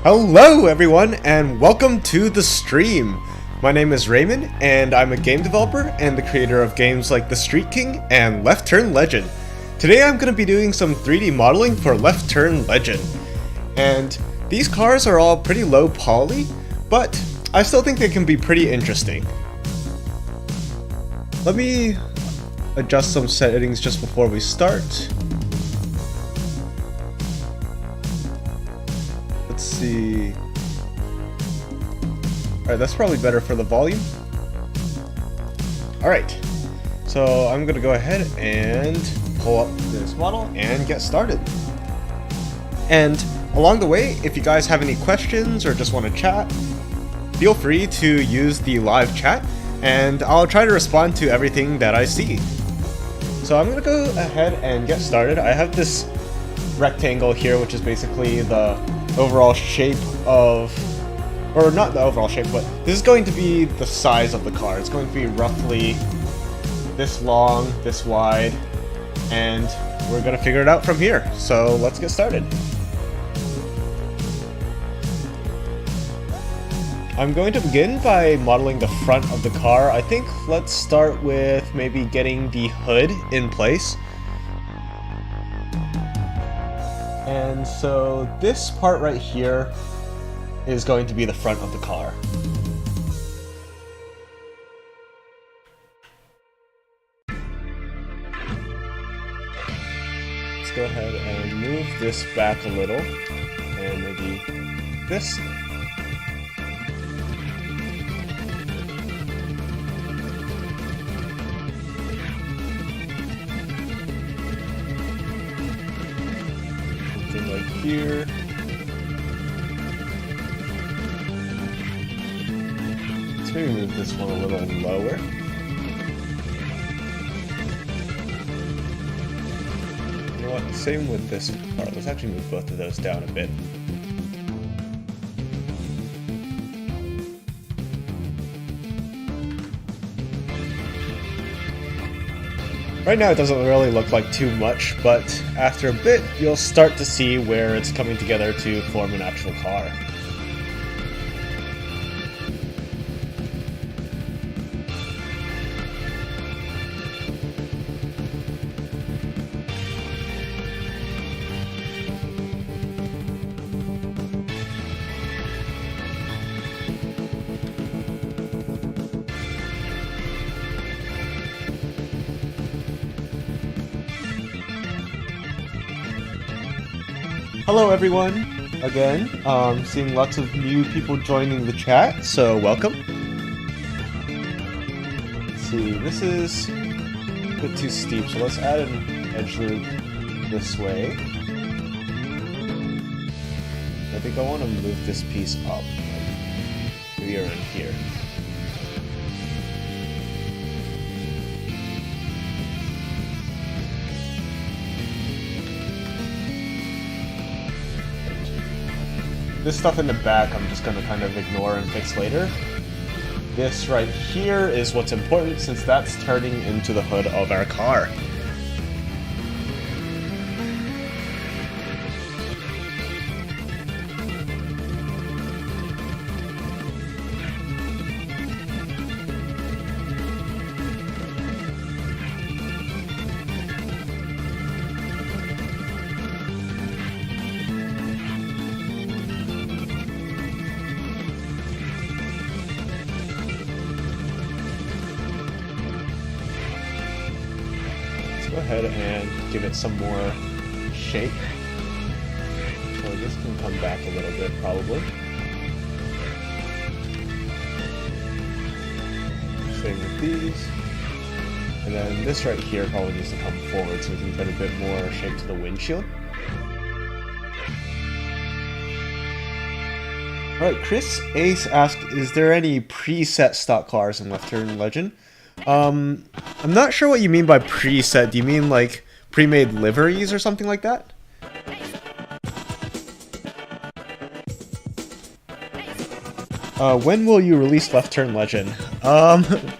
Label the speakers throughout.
Speaker 1: Hello everyone and welcome to the stream. My name is Raymond and I'm a game developer and the creator of games like The Street King and Left Turn Legend. Today I'm going to be doing some 3D modeling for Left Turn Legend. And these cars are all pretty low poly, but I still think they can be pretty interesting. Let me adjust some settings just before we start. Let's see. Alright, that's probably better for the volume. Alright, so I'm gonna go ahead and pull up this model and get started. And along the way, if you guys have any questions or just want to chat, feel free to use the live chat and I'll try to respond to everything that I see. So I'm gonna go ahead and get started. I have this rectangle here, which is basically the overall shape of, or not the overall shape, but this is going to be the size of the car. It's going to be roughly this long, this wide, and we're gonna figure it out from here. So let's get started. I'm going to begin by modeling the front of the car. I think let's start with maybe getting the hood in place. And so this part right here is going to be the front of the car. Let's go ahead and move this back a little, and maybe this. Something like here. Let's maybe move this one a little lower. You know what? Same with this part. Let's actually move both of those down a bit. Right now it doesn't really look like too much, but after a bit you'll start to see where it's coming together to form an actual car. Hello everyone, again, seeing lots of new people joining the chat, so welcome. Let's see, this is a bit too steep, so let's add an edge loop this way. I think I want to move this piece up, maybe around here. This stuff in the back I'm just going to kind of ignore and fix later. This right here is what's important since that's turning into the hood of our car. Go ahead and give it some more shape. So this can come back a little bit, probably. Same with these. And then this right here probably needs to come forward so we can get a bit more shape to the windshield. Alright, Chris Ace asked, is there any preset stock cars in Left Turn Legend? I'm not sure what you mean by preset. Do you mean like pre-made liveries or something like that? When will you release Left Turn Legend?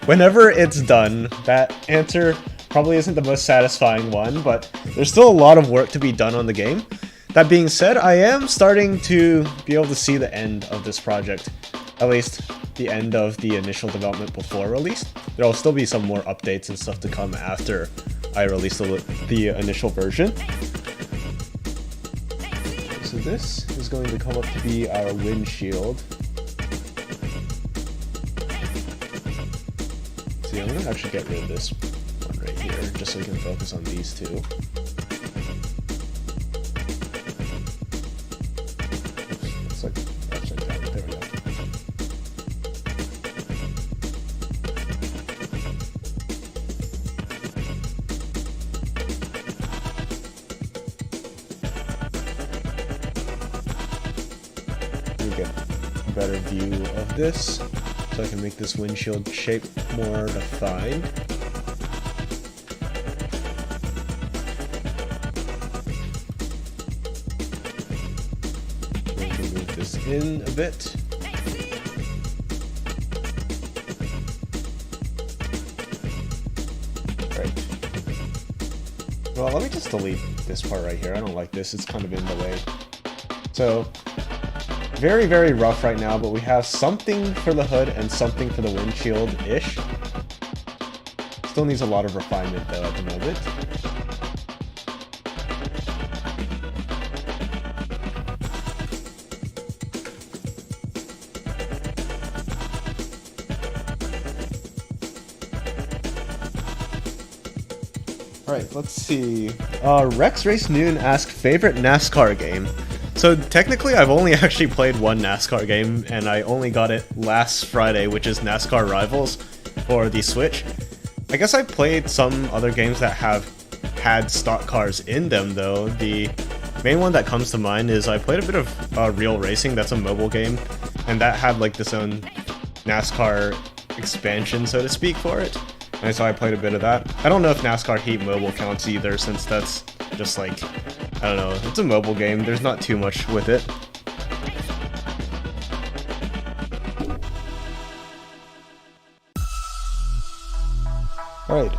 Speaker 1: Whenever it's done. That answer probably isn't the most satisfying one, but there's still a lot of work to be done on the game. That being said, I am starting to be able to see the end of this project. At least the end of the initial development before release. There will still be some more updates and stuff to come after I release the initial version. So this is going to come up to be our windshield. See, I'm going to actually get rid of this one right here, just so we can focus on these two. It's like upside down. There we go. Get a better view of this, so I can make this windshield shape more defined. I'm going to move this in a bit. Right. Well, let me just delete this part right here. I don't like this. It's kind of in the way. So, very, very rough right now, but we have something for the hood and something for the windshield-ish. Still needs a lot of refinement, though, at the moment. Alright, let's see. Rex Race Noon asked favorite NASCAR game. So technically I've only actually played one NASCAR game, and I only got it last Friday, which is NASCAR Rivals for the Switch. I guess I played some other games that have had stock cars in them though. The main one that comes to mind is I played a bit of Real Racing, that's a mobile game, and that had like this own NASCAR expansion, so to speak, for it. And so I played a bit of that. I don't know if NASCAR Heat Mobile counts either, since that's just like, I don't know, it's a mobile game, there's not too much with it. Alright,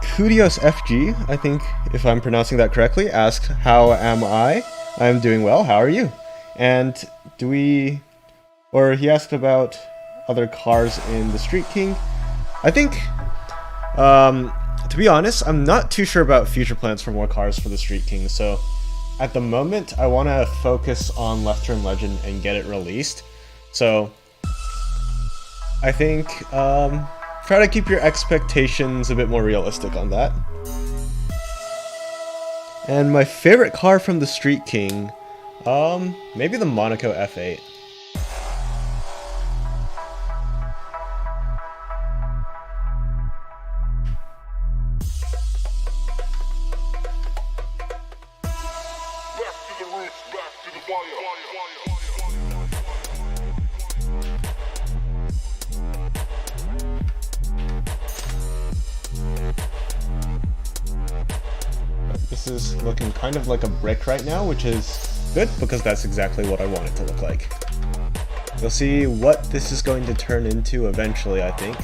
Speaker 1: Kudios FG, I think, if I'm pronouncing that correctly, asked, how am I? I'm doing well, how are you? And he asked about other cars in the Street King. I think, to be honest, I'm not too sure about future plans for more cars for the Street King, so at the moment I want to focus on Left Turn Legend and get it released. So I think try to keep your expectations a bit more realistic on that. And my favorite car from the Street King, maybe the Monaco F8. This is looking kind of like a brick right now, which is good because that's exactly what I want it to look like. We'll see what this is going to turn into eventually, I think.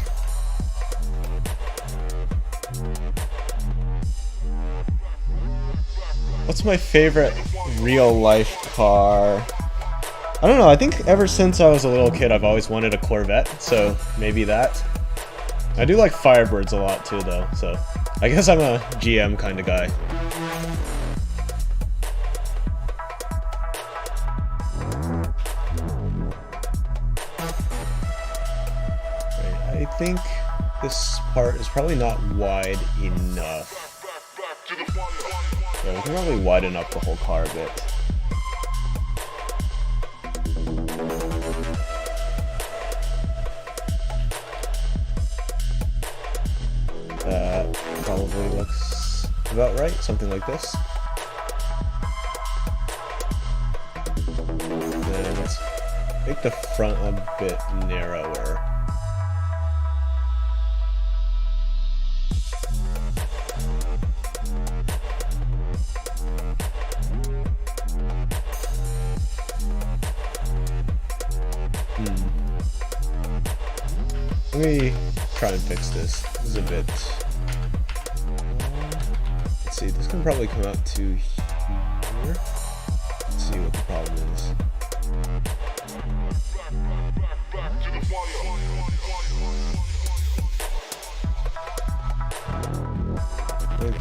Speaker 1: What's my favorite real-life car? I don't know, I think ever since I was a little kid I've always wanted a Corvette, so maybe that. I do like Firebirds a lot too though, so I guess I'm a GM kind of guy. I think this part is probably not wide enough. Yeah, we can probably widen up the whole car a bit. That probably looks about right, something like this. Then let's make the front a bit narrower. Let me try and fix this. This is a bit... let's see, this can probably come out to here.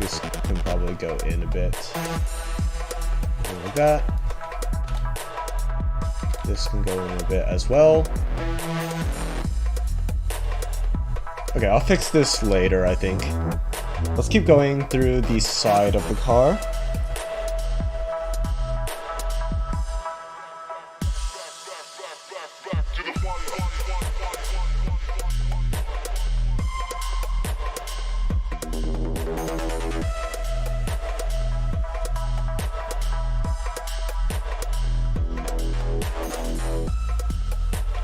Speaker 1: This can probably go in a bit. Something like that. This can go in a bit as well. Okay, I'll fix this later, I think. Let's keep going through the side of the car.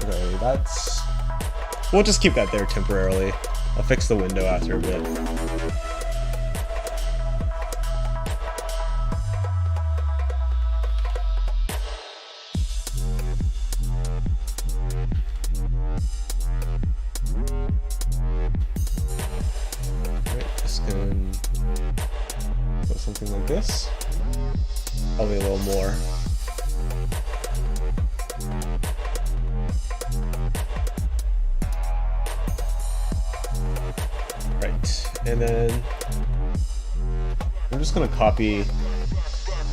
Speaker 1: Okay, that's... We'll just keep that there temporarily. I'll fix the window after a bit. Alright, just gonna put something like this. Probably a little more. And then I'm just going to copy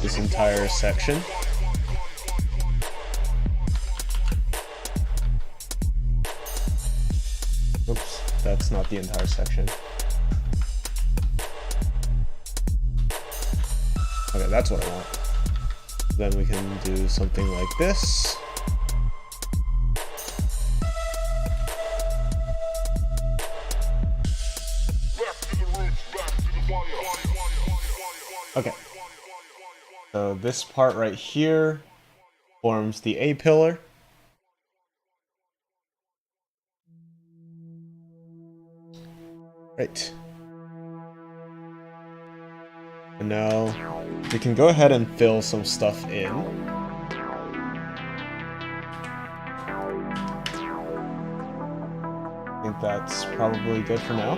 Speaker 1: this entire section. Oops, that's not the entire section. Okay, that's what I want. Then we can do something like this. Okay, so this part right here forms the A pillar. Right. And now we can go ahead and fill some stuff in. I think that's probably good for now.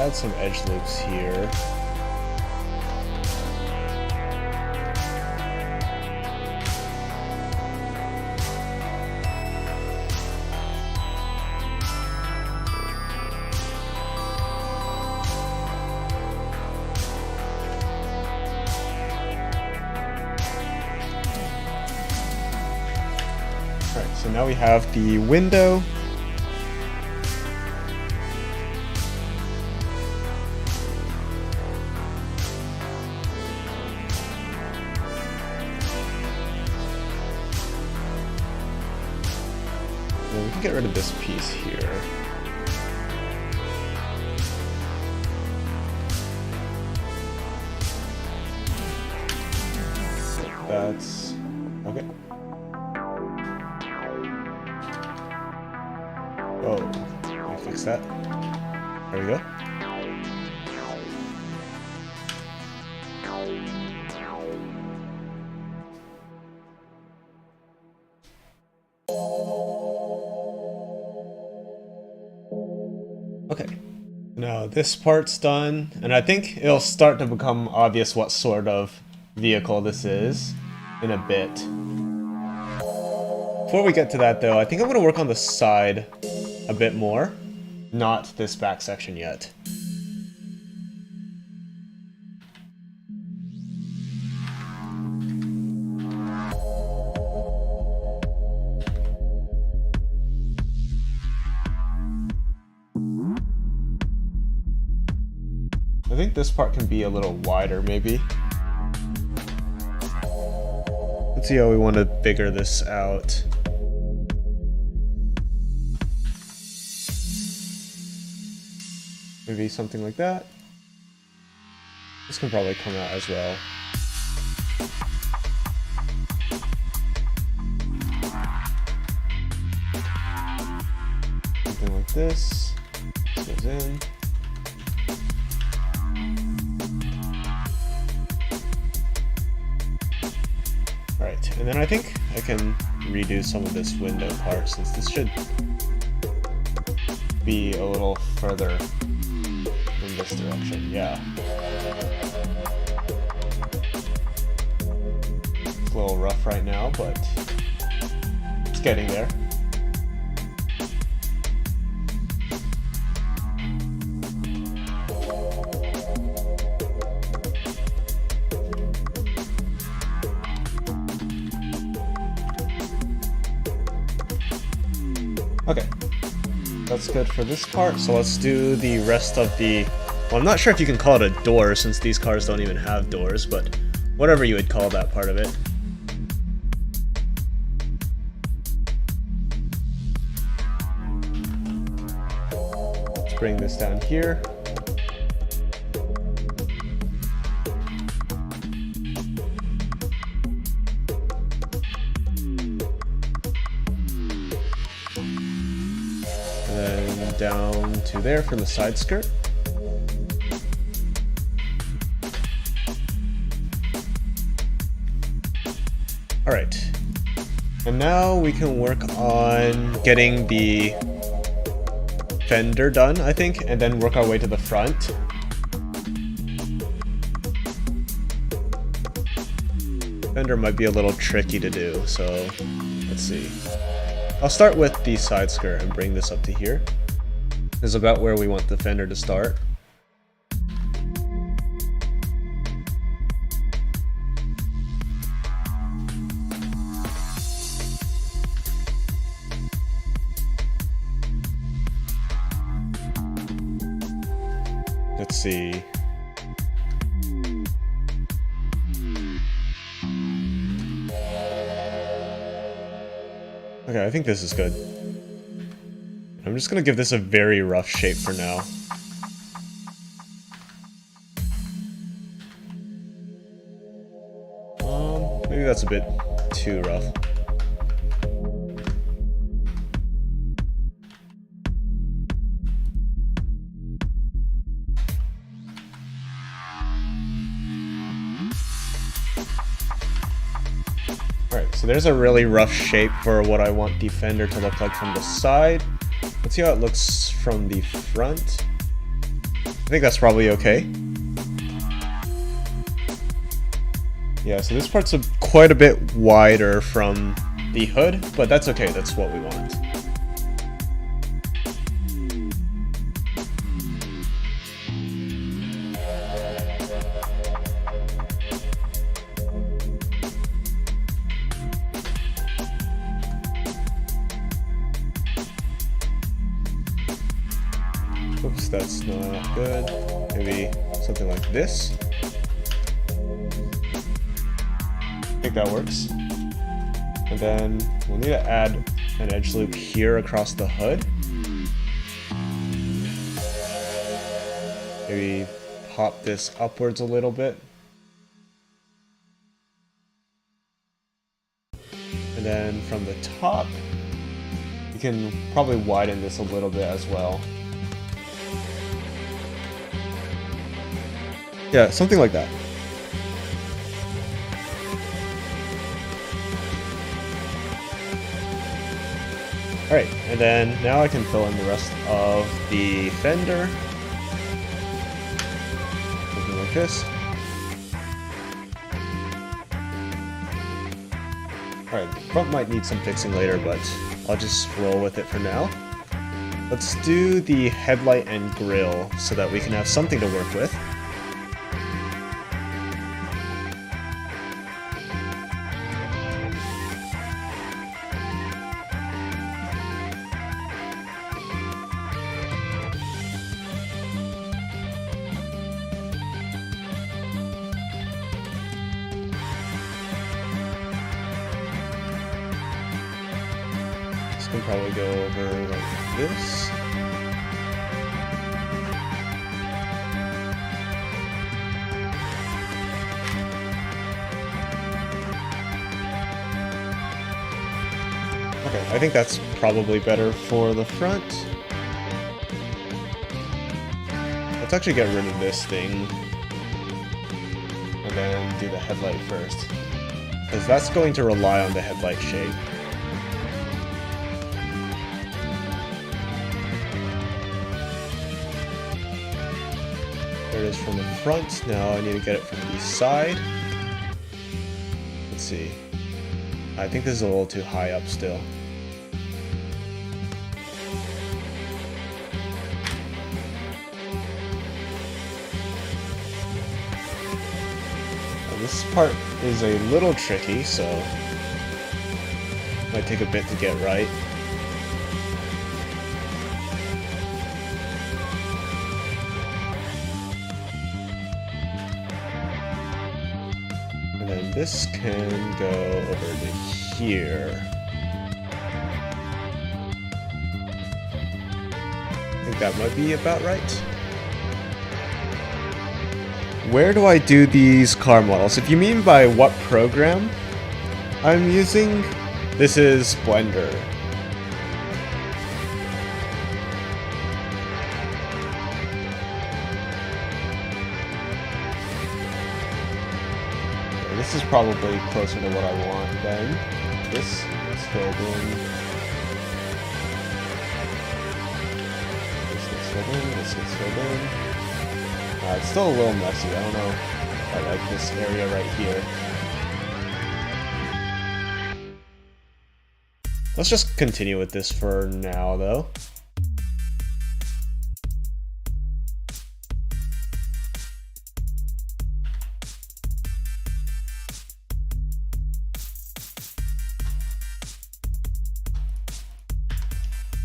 Speaker 1: Add some edge loops here. Alright, so now we have the window. We can get rid of this piece here. That's okay. Oh, let me fix that. There we go. Okay, now this part's done, and I think it'll start to become obvious what sort of vehicle this is in a bit. Before we get to that though, I think I'm going to work on the side a bit more, not this back section yet. I think this part can be a little wider, maybe. Let's see how we want to figure this out. Maybe something like that. This can probably come out as well. Something like this. This goes in. Alright, and then I think I can redo some of this window part since this should be a little further in this direction, yeah. It's a little rough right now, but it's getting there. Okay, that's good for this part, so let's do the rest of the... Well, I'm not sure if you can call it a door since these cars don't even have doors, but whatever you would call that part of it. Let's bring this down here. Down to there for the side skirt. Alright, and now we can work on getting the fender done, I think, and then work our way to the front. Fender might be a little tricky to do, so let's see. I'll start with the side skirt and bring this up to here. This is about where we want the fender to start. Let's see. Okay, I think this is good. I'm just gonna give this a very rough shape for now. Maybe that's a bit too rough. Alright, so there's a really rough shape for what I want the fender to look like from the side. Let's see how it looks from the front. I think that's probably okay. Yeah, so this part's quite a bit wider from the hood, but that's okay, that's what we want. Oops, that's not good. Maybe something like this. I think that works. And then we'll need to add an edge loop here across the hood. Maybe pop this upwards a little bit. And then from the top, you can probably widen this a little bit as well. Yeah, something like that. Alright, and then now I can fill in the rest of the fender. Something like this. Alright, the front might need some fixing later, but I'll just roll with it for now. Let's do the headlight and grille so that we can have something to work with. Can probably go over like this. Okay, I think that's probably better for the front. Let's actually get rid of this thing and then do the headlight first, because that's going to rely on the headlight shape. There it is from the front. Now I need to get it from the side. Let's see. I think this is a little too high up still. this part is a little tricky, so might take a bit to get right. And then this can go over to here. I think that might be about right. Where do I do these car models? If you mean by what program I'm using, this is Blender. This is probably closer to what I want then. This is filled in. This gets filled in, this gets filled in. It's still a little messy. I don't know if I like this area right here. Let's just continue with this for now, though.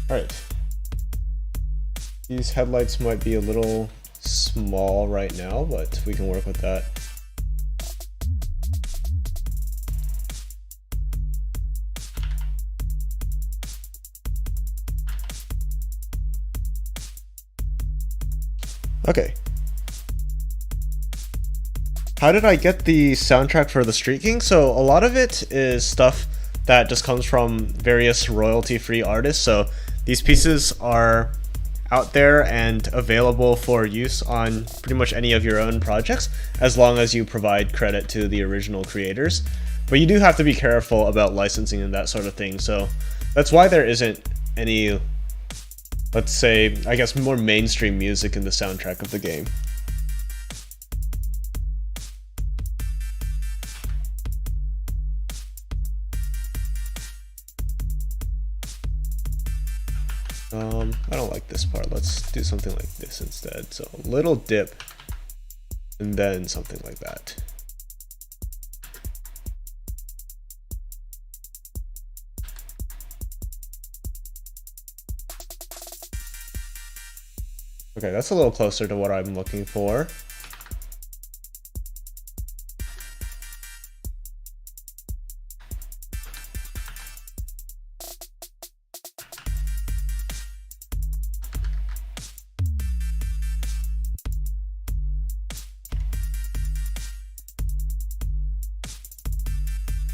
Speaker 1: Alright. These headlights might be a little small right now, but we can work with that. Okay. How did I get the soundtrack for the Street King? So a lot of it is stuff that just comes from various royalty-free artists. So these pieces are out there and available for use on pretty much any of your own projects, as long as you provide credit to the original creators. But you do have to be careful about licensing and that sort of thing. So that's why there isn't any, let's say, I guess, more mainstream music in the soundtrack of the game. I don't like this part. Let's do something like this instead. So a little dip, and then something like that. Okay, that's a little closer to what I'm looking for.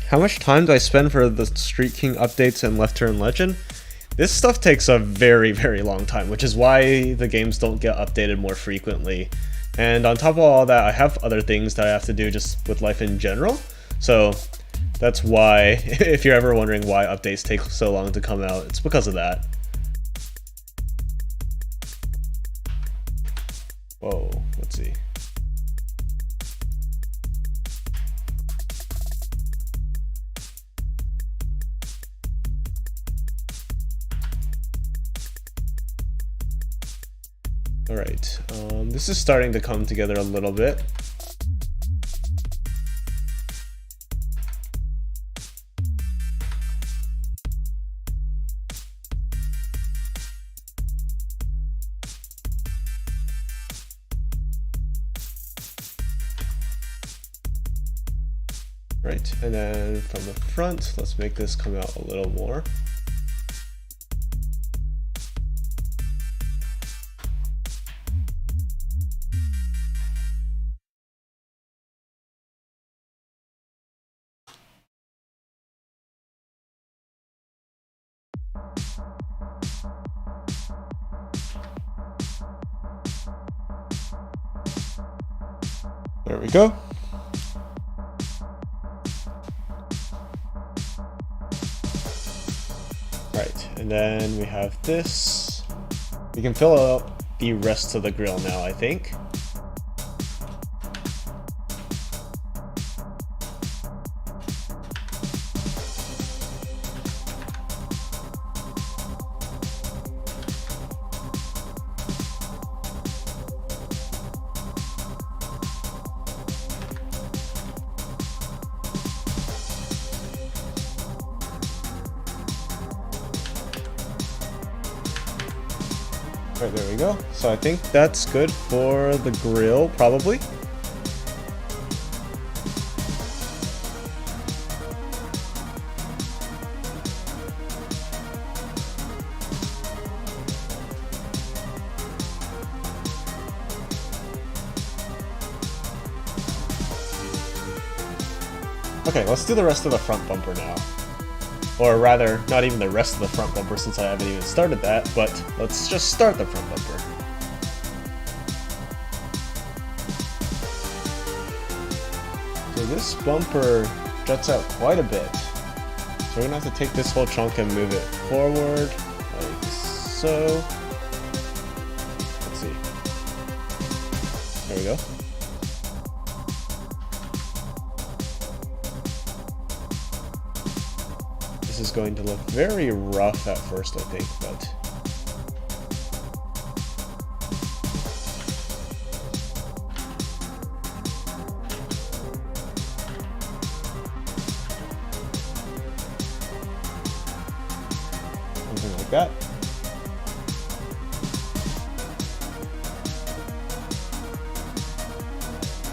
Speaker 1: How much time do I spend for the Street King updates and Left Turn Legend? This stuff takes a very, very long time, which is why the games don't get updated more frequently. And on top of all that, I have other things that I have to do just with life in general. So that's why, if you're ever wondering why updates take so long to come out, it's because of that. Whoa, let's see. Alright, this is starting to come together a little bit. Right, and then from the front, let's make this come out a little more. There we go. Right, and then we have this. We can fill out the rest of the grill now, I think. Right, there we go. So I think that's good for the grill, probably. Okay, let's do the rest of the front bumper now. Or rather, not even the rest of the front bumper since I haven't even started that, but let's just start the front bumper. So this bumper juts out quite a bit. So we're gonna have to take this whole chunk and move it forward, like so. Let's see. There we go. This is going to look very rough at first, I think, but something like that.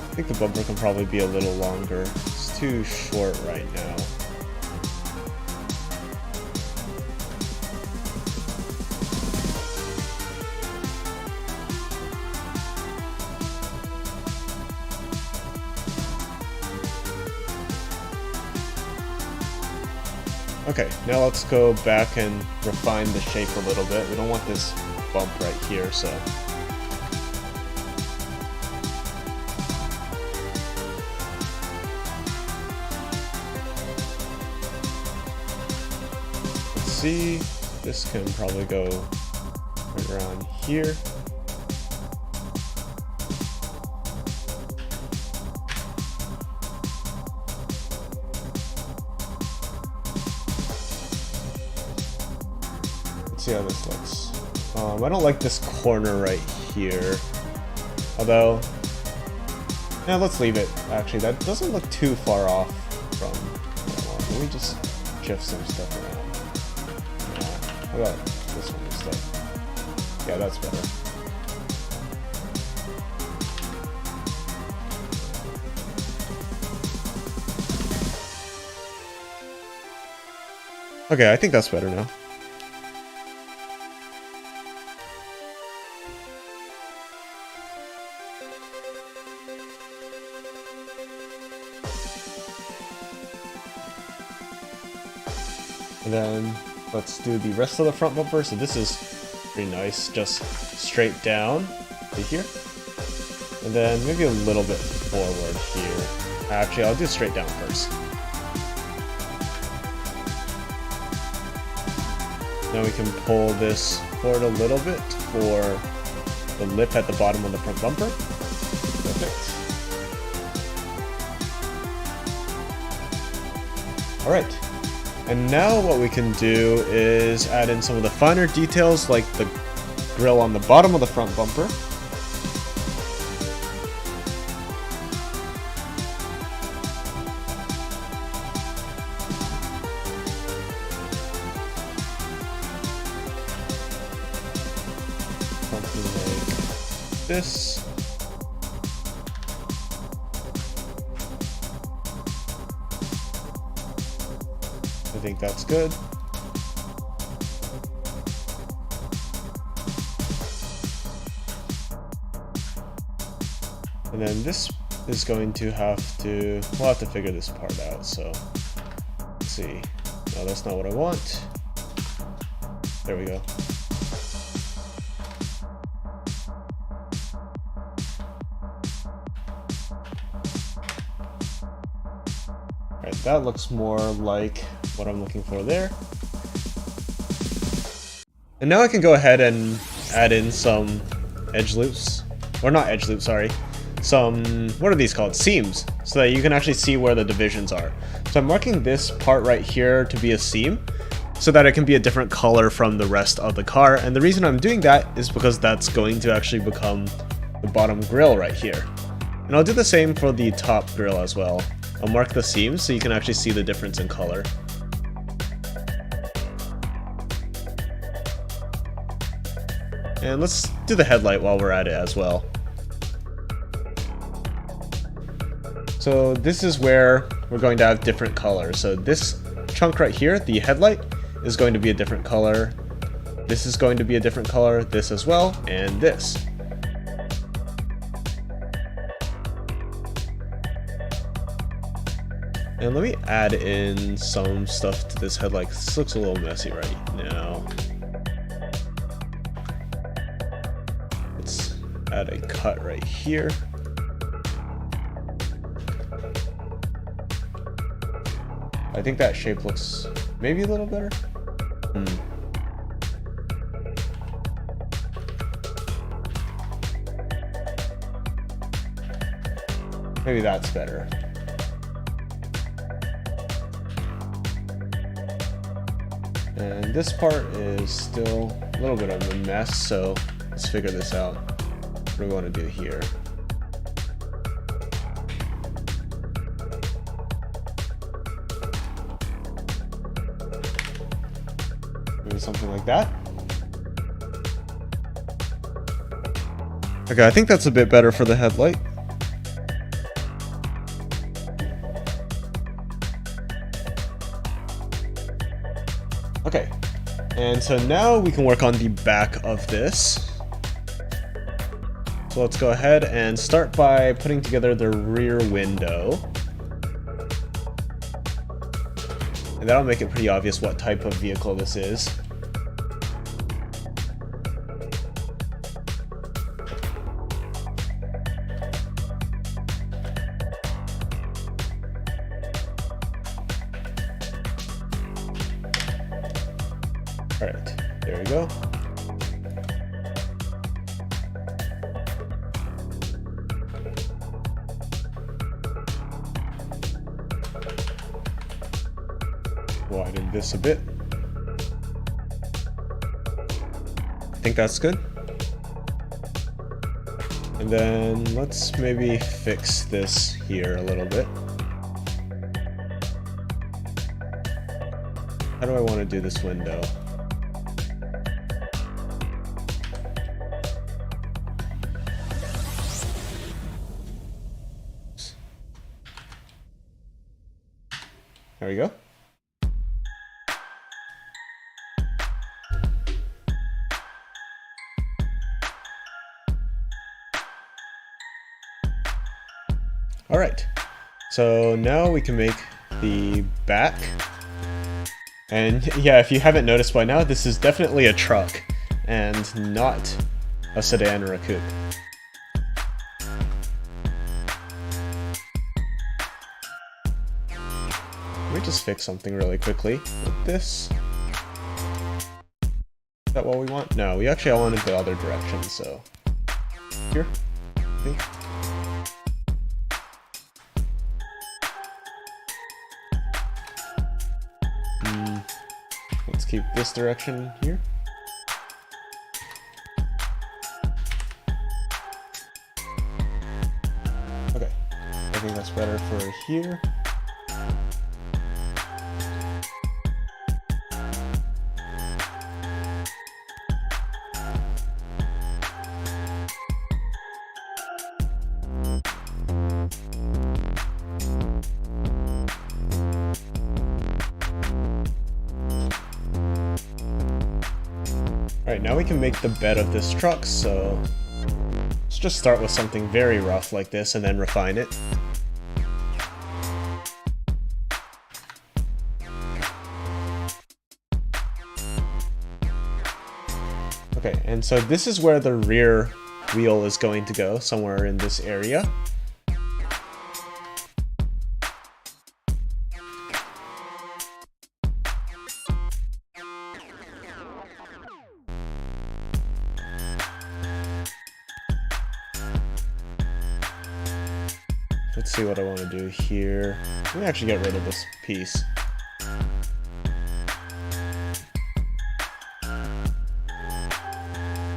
Speaker 1: I think the bumper can probably be a little longer. It's too short right now. Okay, now let's go back and refine the shape a little bit. We don't want this bump right here, so. Let's see, this can probably go right around here. See how this looks. I don't like this corner right here. Although, yeah, let's leave it. Actually, that doesn't look too far off from what I want. Let me just shift some stuff around. Yeah, how about this one instead? Yeah, that's better. Okay, I think that's better now. And then let's do the rest of the front bumper. So this is pretty nice, just straight down to here. And then maybe a little bit forward here. Actually, I'll do straight down first. Now we can pull this forward a little bit for the lip at the bottom of the front bumper. Perfect. All right. And now what we can do is add in some of the finer details like the grille on the bottom of the front bumper. Something like this. I think that's good. And then this is going to we'll have to figure this part out, so let's see. No, that's not what I want. There we go. Alright, that looks more like what I'm looking for there. And now I can go ahead and add in some edge loops, or not edge loops, sorry, some, what are these called? Seams, so that you can actually see where the divisions are. So I'm marking this part right here to be a seam, so that it can be a different color from the rest of the car. And the reason I'm doing that is because that's going to actually become the bottom grille right here. And I'll do the same for the top grille as well. I'll mark the seams so you can actually see the difference in color. And let's do the headlight while we're at it as well. So this is where we're going to have different colors. So this chunk right here, the headlight, is going to be a different color. This is going to be a different color, this as well, and this. And let me add in some stuff to this headlight. This looks a little messy right now. Let's add a cut right here. I think that shape looks maybe a little better. Maybe that's better. And this part is still a little bit of a mess, so let's figure this out. What do we want to do here? Maybe something like that. Okay, I think that's a bit better for the headlight. Okay, and so now we can work on the back of this. So let's go ahead and start by putting together the rear window. And that'll make it pretty obvious what type of vehicle this is. Alright, there we go. Widen this a bit. I think that's good. And then let's maybe fix this here a little bit. How do I want to do this window? There we go. All right, so now we can make the back. And yeah, if you haven't noticed by now, this is definitely a truck and not a sedan or a coupe. Let me just fix something really quickly with this. Is that what we want? No, we actually all wanted the other direction, so here, I think. Let's keep this direction here. Okay, I think that's better for here. Alright, now we can make the bed of this truck, so let's just start with something very rough like this and then refine it. Okay, and so this is where the rear wheel is going to go, somewhere in this area. Let's see what I want to do here. Let me actually get rid of this piece.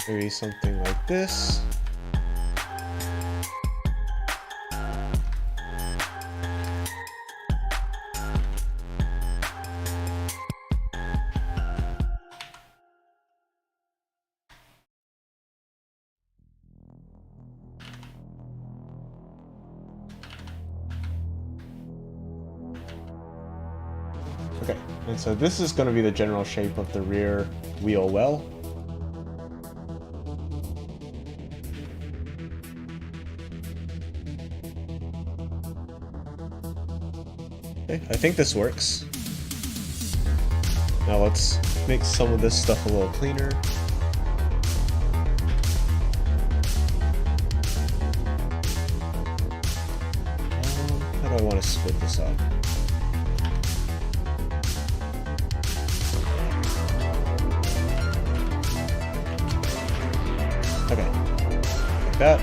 Speaker 1: Maybe something like this. Okay, and so this is going to be the general shape of the rear wheel well. Okay, I think this works. Now let's make some of this stuff a little cleaner. How do I want to split this up? Okay, like that.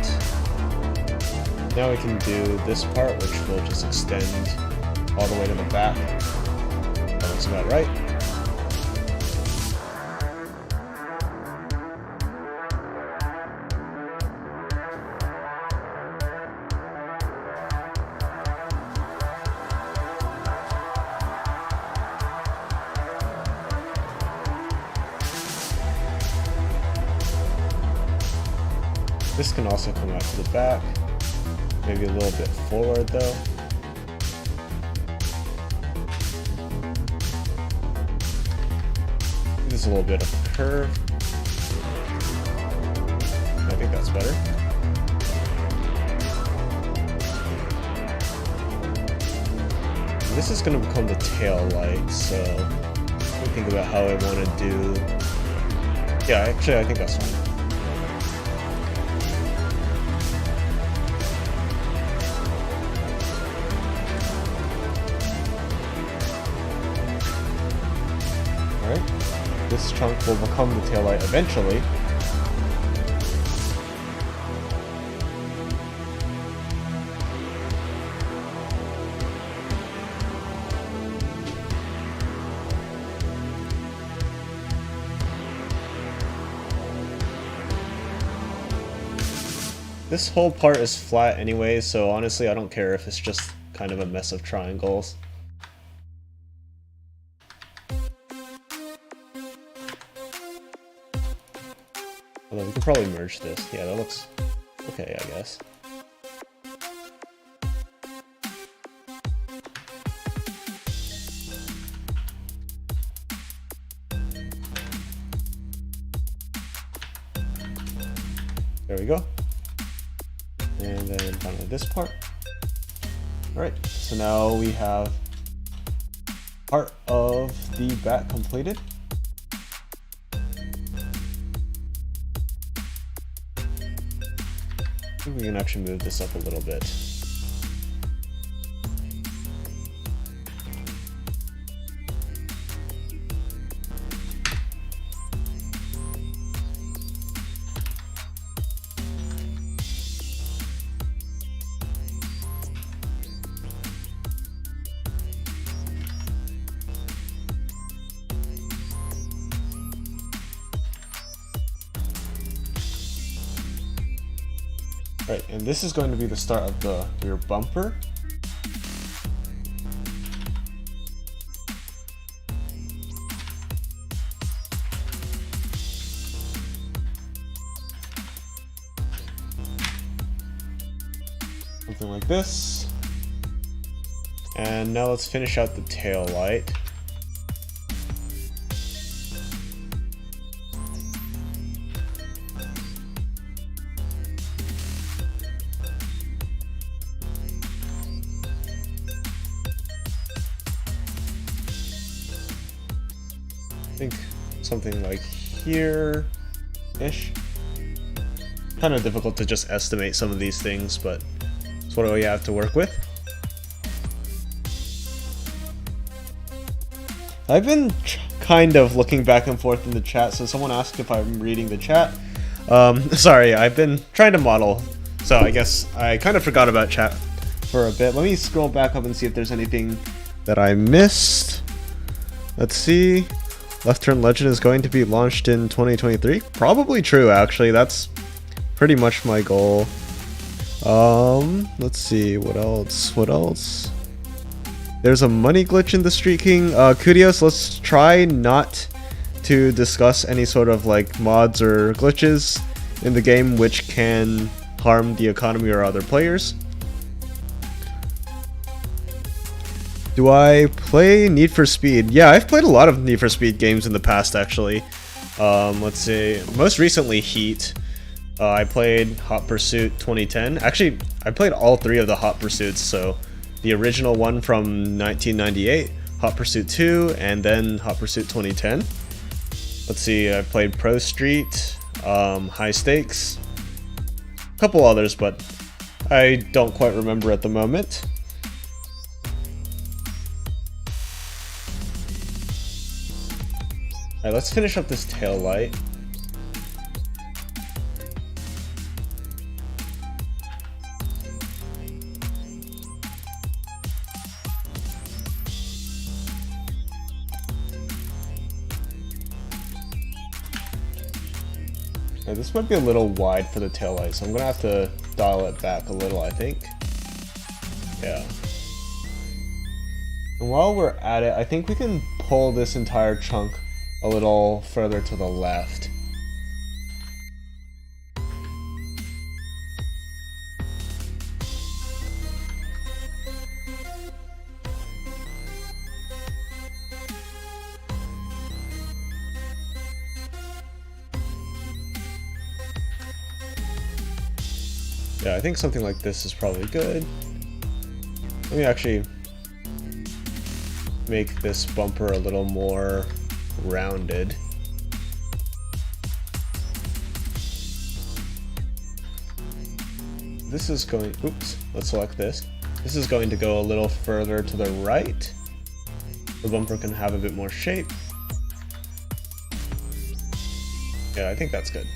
Speaker 1: Now we can do this part, which will just extend all the way to the back. That looks about right. This can also come out to the back, maybe a little bit forward though. There's a little bit of a curve. I think that's better. This is going to become the tail light, so let me think about how I want to do. Yeah, actually I think that's fine. This trunk will become the taillight eventually. This whole part is flat anyway, so honestly I don't care if it's just kind of a mess of triangles. Although we can probably merge this. Yeah, that looks okay, I guess. There we go. And then finally this part. Alright, so now we have part of the back completed. I think we can actually move this up a little bit. Right, and this is going to be the start of the rear bumper. Something like this. And now let's finish out the tail light. I think something like here-ish. Kind of difficult to just estimate some of these things, but it's what we have to work with. I've been kind of looking back and forth in the chat, so someone asked if I'm reading the chat. Sorry, I've been trying to model, so I guess I kind of forgot about chat for a bit. Let me scroll back up and see if there's anything that I missed. Let's see. Left Turn Legend is going to be launched in 2023? Probably true, actually. That's pretty much my goal. Let's see, what else? There's a money glitch in the Street King. Kudios, let's try not to discuss any sort of like mods or glitches in the game which can harm the economy or other players. Do I play Need for Speed? Yeah, I've played a lot of Need for Speed games in the past, actually. Let's see. Most recently, Heat. I played Hot Pursuit 2010. Actually, I played all three of the Hot Pursuits, so the original one from 1998, Hot Pursuit 2, and then Hot Pursuit 2010. Let's see, I played Pro Street, High Stakes, a couple others, but I don't quite remember at the moment. Alright, let's finish up this tail light. Now, this might be a little wide for the taillight, so I'm gonna have to dial it back a little, I think. Yeah. And while we're at it, I think we can pull this entire chunk a little further to the left. Yeah, I think something like this is probably good. Let me actually make this bumper a little more rounded. This is going, oops, let's select this. This is going to go a little further to the right. The bumper can have a bit more shape. Yeah, I think that's good.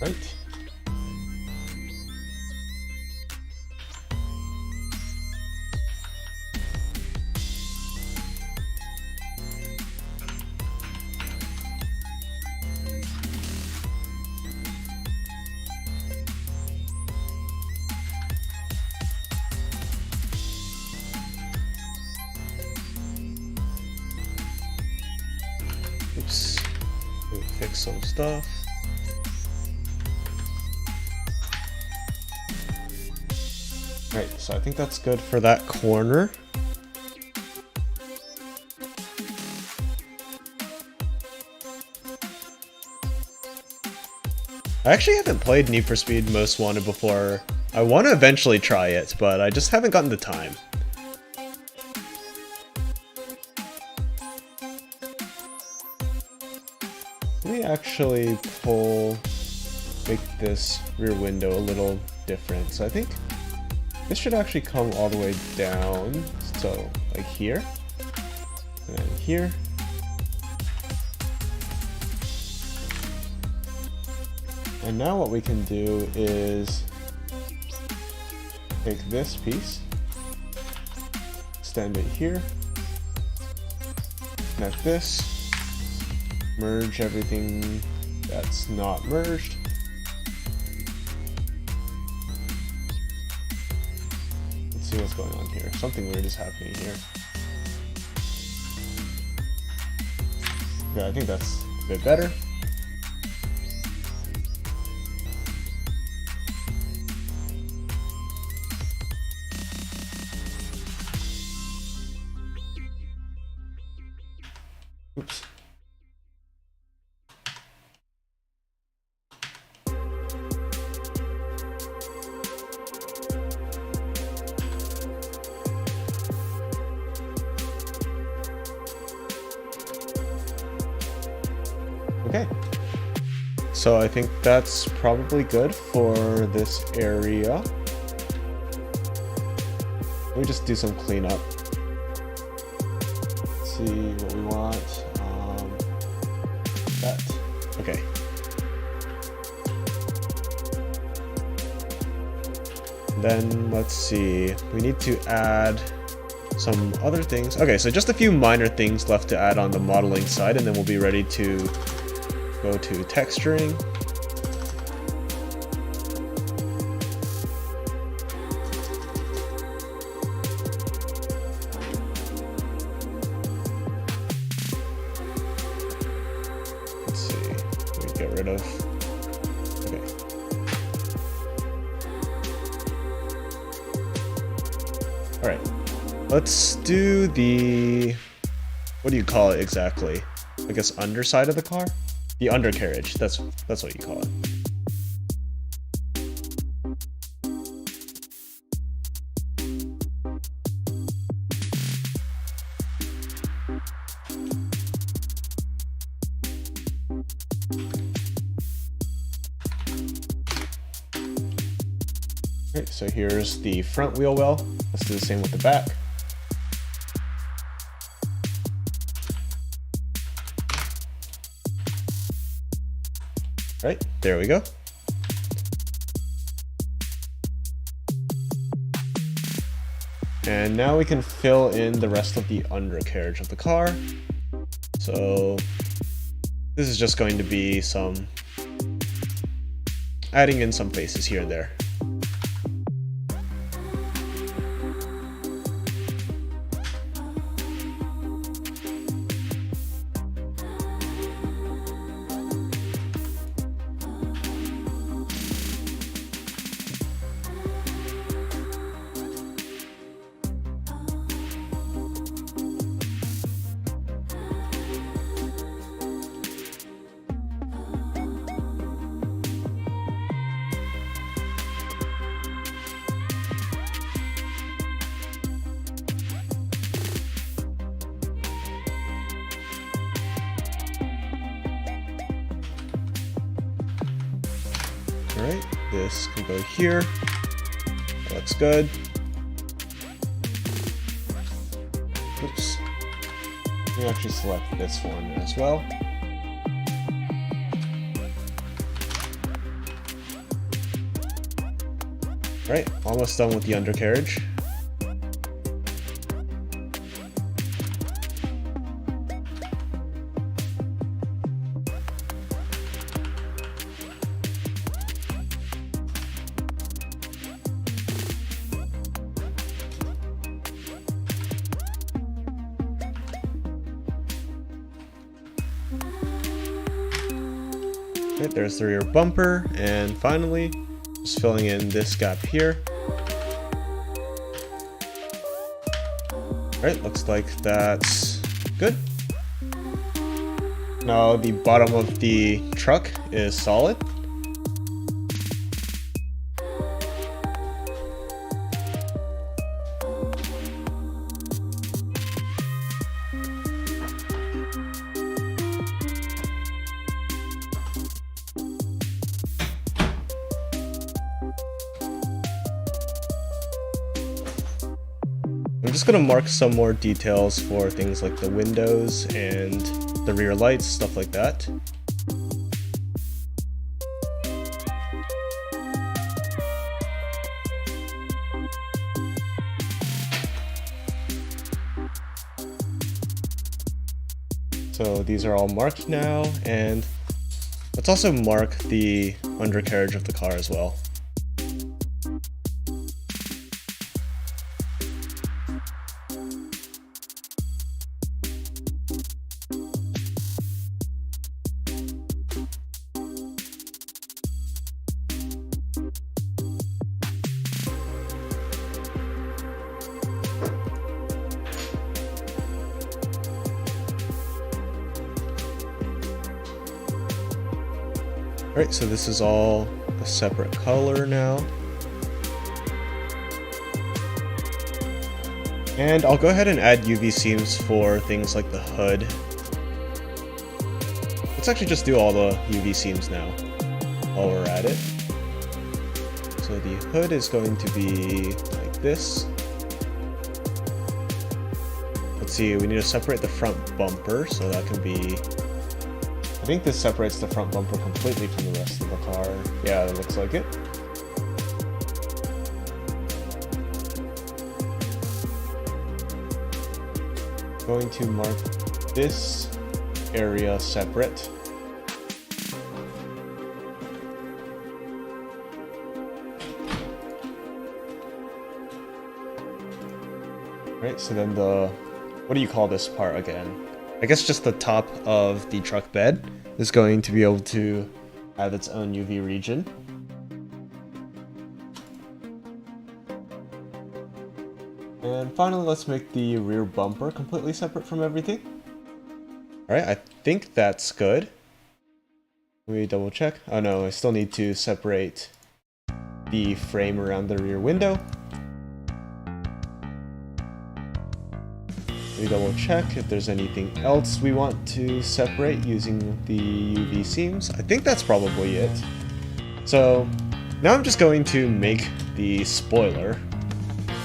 Speaker 1: Right. Oops. Let me fix some stuff. Right, so I think that's good for that corner. I actually haven't played Need for Speed Most Wanted before. I want to eventually try it, but I just haven't gotten the time. Let me actually make this rear window a little different. So I think this should actually come all the way down, so like here, and then here. And now what we can do is take this piece, extend it here, connect this, merge everything that's not merged. See what's going on here. Something weird is happening here. Yeah, I think that's a bit better. Oops. Okay, so I think that's probably good for this area. Let me just do some cleanup. Let's see what we want. That. Okay. Then let's see. We need to add some other things. Okay, so just a few minor things left to add on the modeling side, and then we'll be ready to go to texturing. rid of. Okay. Alright. Let's do the... what do you call it exactly? I guess underside of the car? The undercarriage. That's what you call it. Alright, so here's the front wheel well. Let's do the same with the back. Right, there we go. And now we can fill in the rest of the undercarriage of the car. So this is just going to be some adding in some faces here and there. Alright, this can go here. That looks good. Oops. Let me actually select this one as well. Alright, almost done with the undercarriage. Right, there's the rear bumper, and finally, just filling in this gap here. Alright, looks like that's good. Now the bottom of the truck is solid. I'm just going to mark some more details for things like the windows and the rear lights, stuff like that. So these are all marked now, and let's also mark the undercarriage of the car as well. Alright, so this is all a separate color now. And I'll go ahead and add UV seams for things like the hood. Let's actually just do all the UV seams now while we're at it. So the hood is going to be like this. Let's see, we need to separate the front bumper, so that can be... I think this separates the front bumper completely from the rest of the car. Yeah, it looks like it. Going to mark this area separate. Right, so then the... what do you call this part again? I guess just the top of the truck bed is going to be able to have its own UV region. And finally, let's make the rear bumper completely separate from everything. Alright, I think that's good. Let me double check. Oh no, I still need to separate the frame around the rear window. Let me double check if there's anything else we want to separate using the UV seams. I think that's probably it. So now I'm just going to make the spoiler.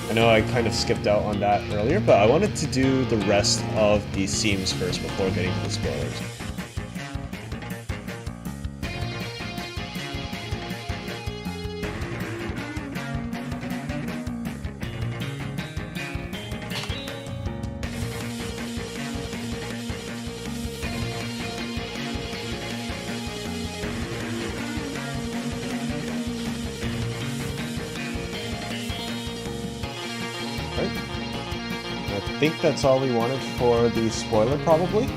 Speaker 1: I know I kind of skipped out on that earlier, but I wanted to do the rest of the seams first before getting to the spoilers. I think that's all we wanted for the spoiler, probably.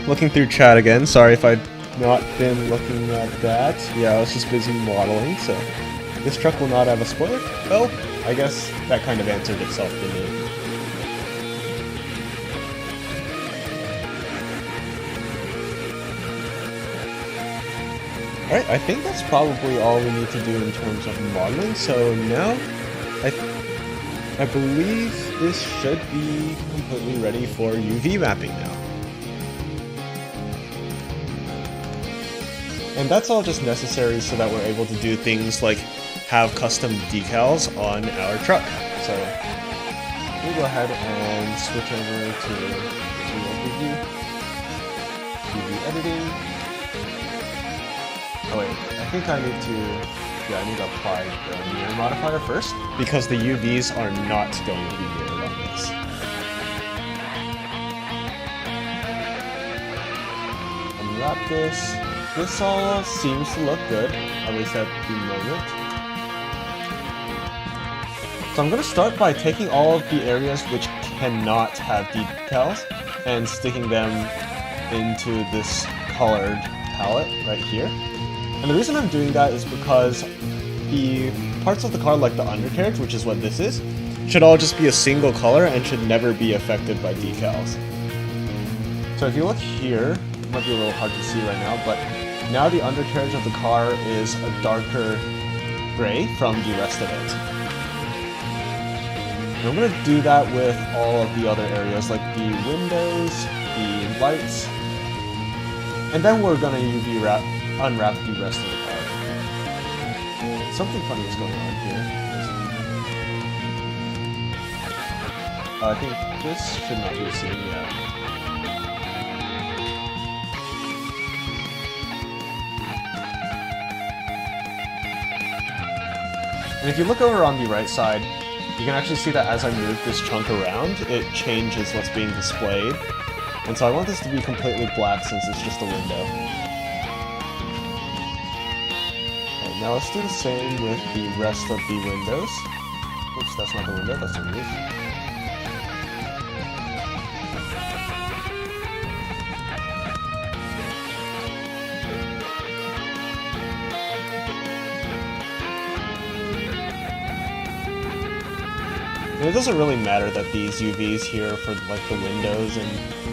Speaker 1: Looking through chat again, sorry if I'd not been looking at that. Yeah, I was just busy modeling, so this truck will not have a spoiler. Well, I guess that kind of answered itself, didn't it? Alright, I think that's probably all we need to do in terms of modeling, so now I believe this should be completely ready for UV mapping now. And that's all just necessary so that we're able to do things like have custom decals on our truck. So we'll go ahead and switch over to overview, UV editing. Oh wait, I think I need to apply the mirror modifier first, because the UVs are not going to be mirrored on this. Unwrap this. This all seems to look good, at least at the moment. So I'm going to start by taking all of the areas which cannot have decals and sticking them into this colored palette right here. And the reason I'm doing that is because the parts of the car, like the undercarriage, which is what this is, should all just be a single color and should never be affected by decals. So if you look here, it might be a little hard to see right now, but now the undercarriage of the car is a darker gray from the rest of it. And I'm going to do that with all of the other areas, like the windows, the lights, and then we're going to unwrap the rest of the car. Something funny is going on here. I think this should not be seen yet. And if you look over on the right side, you can actually see that as I move this chunk around, it changes what's being displayed. And so I want this to be completely black since it's just a window. Okay, now let's do the same with the rest of the windows. Oops, that's not the window, that's the roof. And it doesn't really matter that these UVs here for like the windows and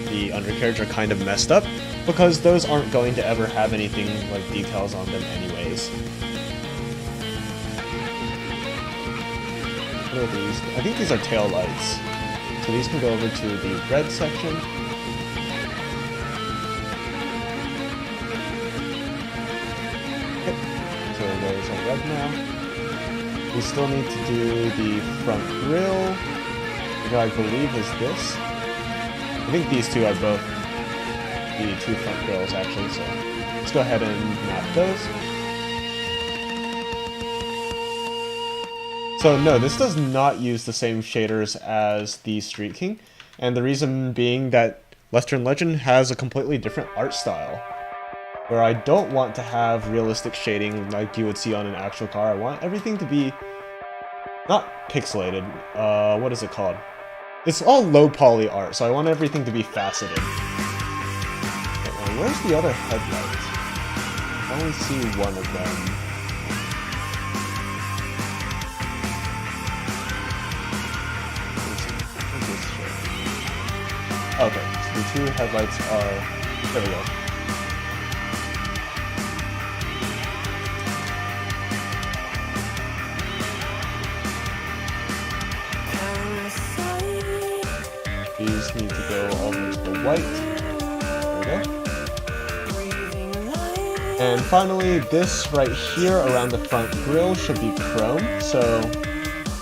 Speaker 1: the undercarriage are kind of messed up, because those aren't going to ever have anything like decals on them anyways. What are these? I think these are tail lights. So these can go over to the red section. Okay. So those are red now. We still need to do the front grille, which I believe is this. I think these two are both the two front grills actually, so let's go ahead and map those. So no, this does not use the same shaders as the Street King, and the reason being that Western Legend has a completely different art style, where I don't want to have realistic shading like you would see on an actual car. I want everything to be not pixelated, what is it called? It's all low poly art, so I want everything to be faceted. where's the other headlight? I only see one of them. Okay, so the two headlights are... There we go. These need to go all the way to the white. There we go. And finally, this right here around the front grille should be chrome. So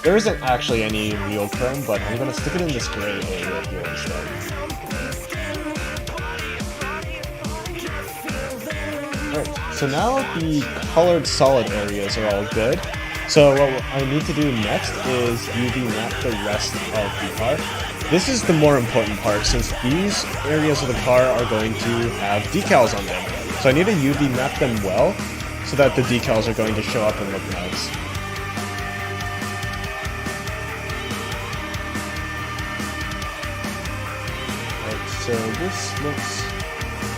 Speaker 1: there isn't actually any real chrome, but I'm going to stick it in this gray area here instead. Alright, so now the colored solid areas are all good. So what I need to do next is UV map the rest of the car. This is the more important part since these areas of the car are going to have decals on them. So I need to UV map them well so that the decals are going to show up and look nice. Alright, so this looks...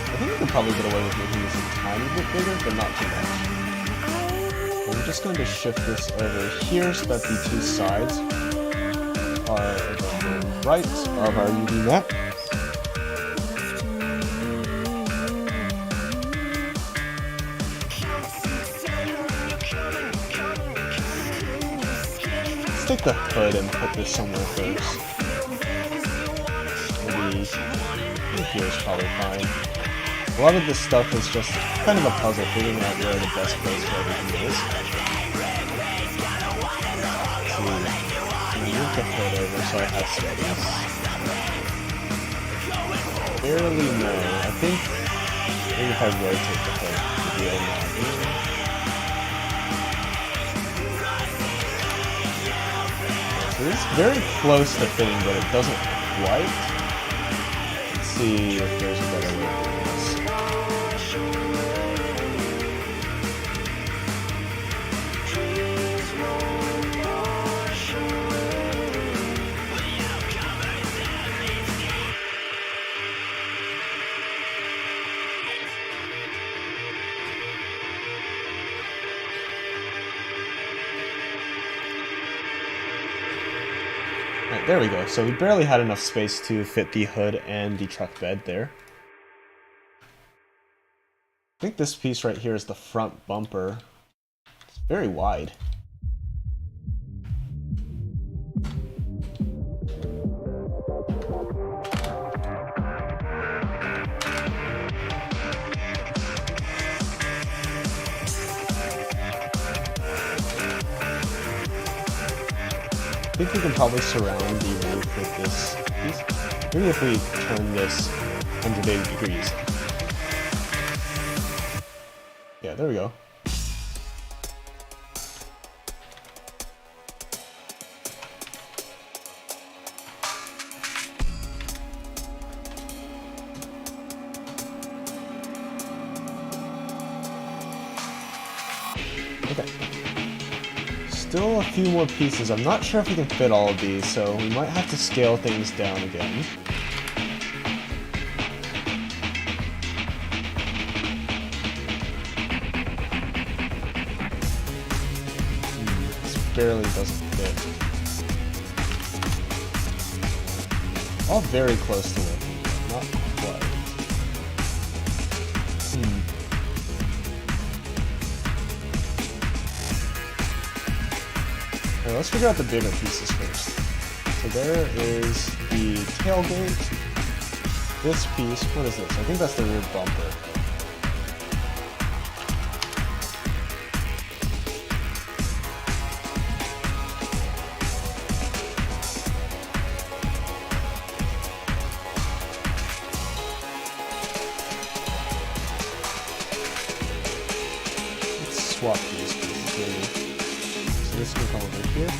Speaker 1: I think we can probably get away with making this a tiny bit bigger, but not too much. I'm just going to shift this over here so that the two sides are over the right of our UV map. Let's take the hood and put this somewhere first. Maybe here is probably fine. A lot of this stuff is just kind of a puzzle, figuring out where the best place for everything is. So move the hood over so I have space. Barely no. I think maybe if I rotate the hood, it'll be able to. So this is very close to fitting, but it doesn't quite. Let's see if there's a better way to do this. Right, there we go. So we barely had enough space to fit the hood and the truck bed there. I think this piece right here is the front bumper. It's very wide. I think we can probably surround the roof with this piece. Maybe if we turn this 180 degrees. Yeah, there we go. Okay. Still a few more pieces. I'm not sure if we can fit all of these, so we might have to scale things down again. This barely doesn't fit. All very close to working, but not quite. Alright, let's figure out the bigger pieces first. So there is the tailgate. This piece, what is this? I think that's the rear bumper. Let's swap these pieces maybe. So this can come over here.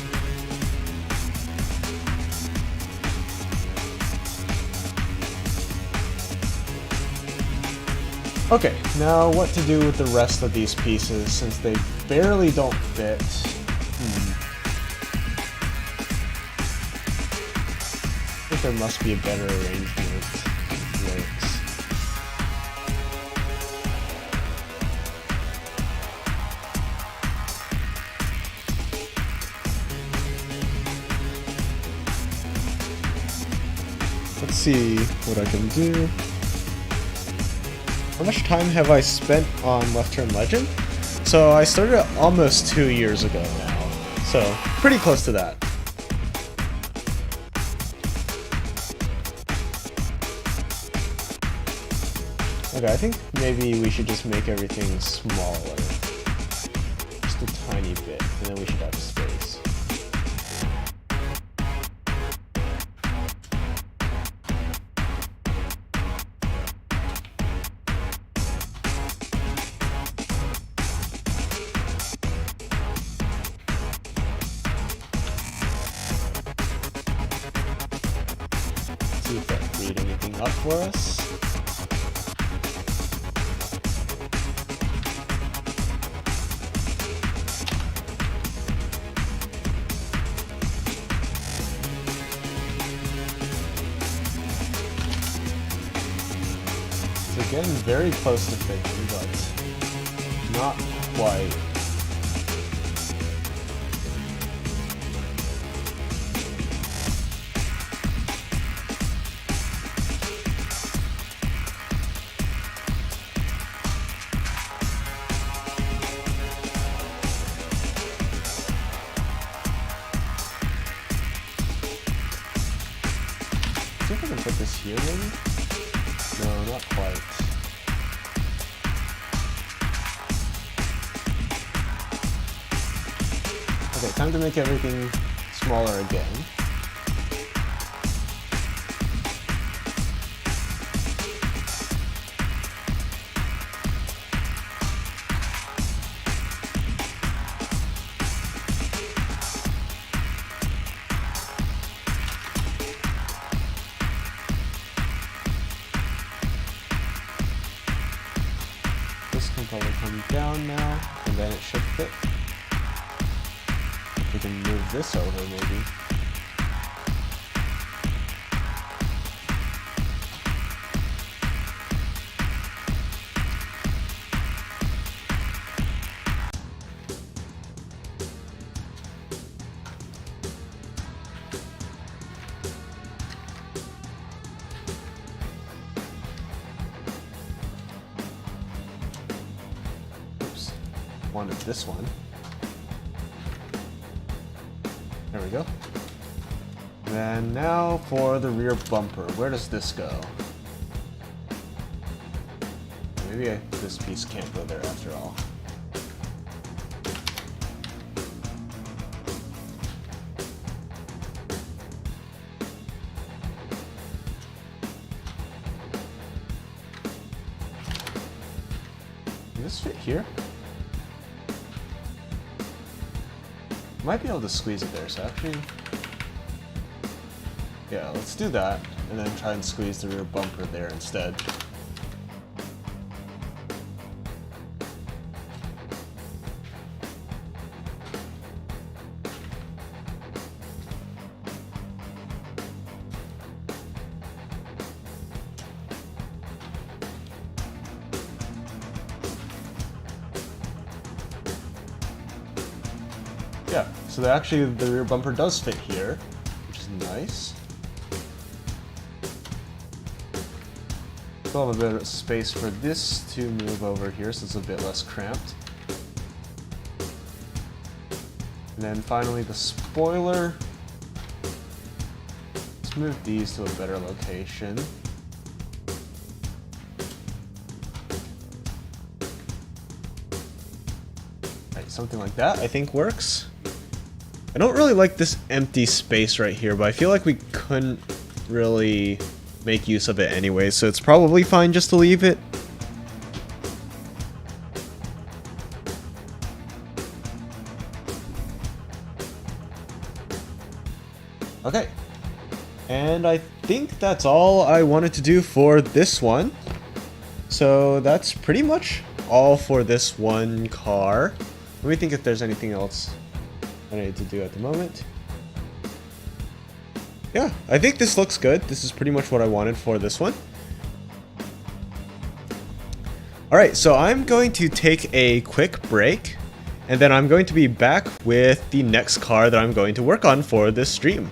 Speaker 1: Okay, now what to do with the rest of these pieces since they barely don't fit. I think there must be a better arrangement. Works. let's see what I can do. How much time have I spent on Left Turn Legend? So I started almost 2 years ago now, so pretty close to that. Okay, I think maybe we should just make everything smaller. Just a tiny bit, and then we should have space. See if that freed anything up for us. So getting very close to fitting, but not quite. I think I can put this here, maybe? No, not quite. Okay, time to make everything smaller again. This can probably come down now, and then it should fit. We can move this over, maybe. Oops. Wanted this one. There we go. And now for the rear bumper. Where does this go? Maybe this piece can't go there after all. Can this fit here? Might be able to squeeze it there, so actually, yeah, let's do that, and then try and squeeze the rear bumper there instead. Yeah, so actually the rear bumper does fit here, which is nice. Still have a bit of space for this to move over here, so it's a bit less cramped. And then finally the spoiler. Let's move these to a better location. Right, something like that I think works. I don't really like this empty space right here, but I feel like we couldn't really make use of it anyway, so it's probably fine just to leave it. Okay, and I think that's all I wanted to do for this one. So that's pretty much all for this one car. Let me think if there's anything else I need to do at the moment. Yeah, I think this looks good. This is pretty much what I wanted for this one. Alright, so I'm going to take a quick break, and then I'm going to be back with the next car that I'm going to work on for this stream.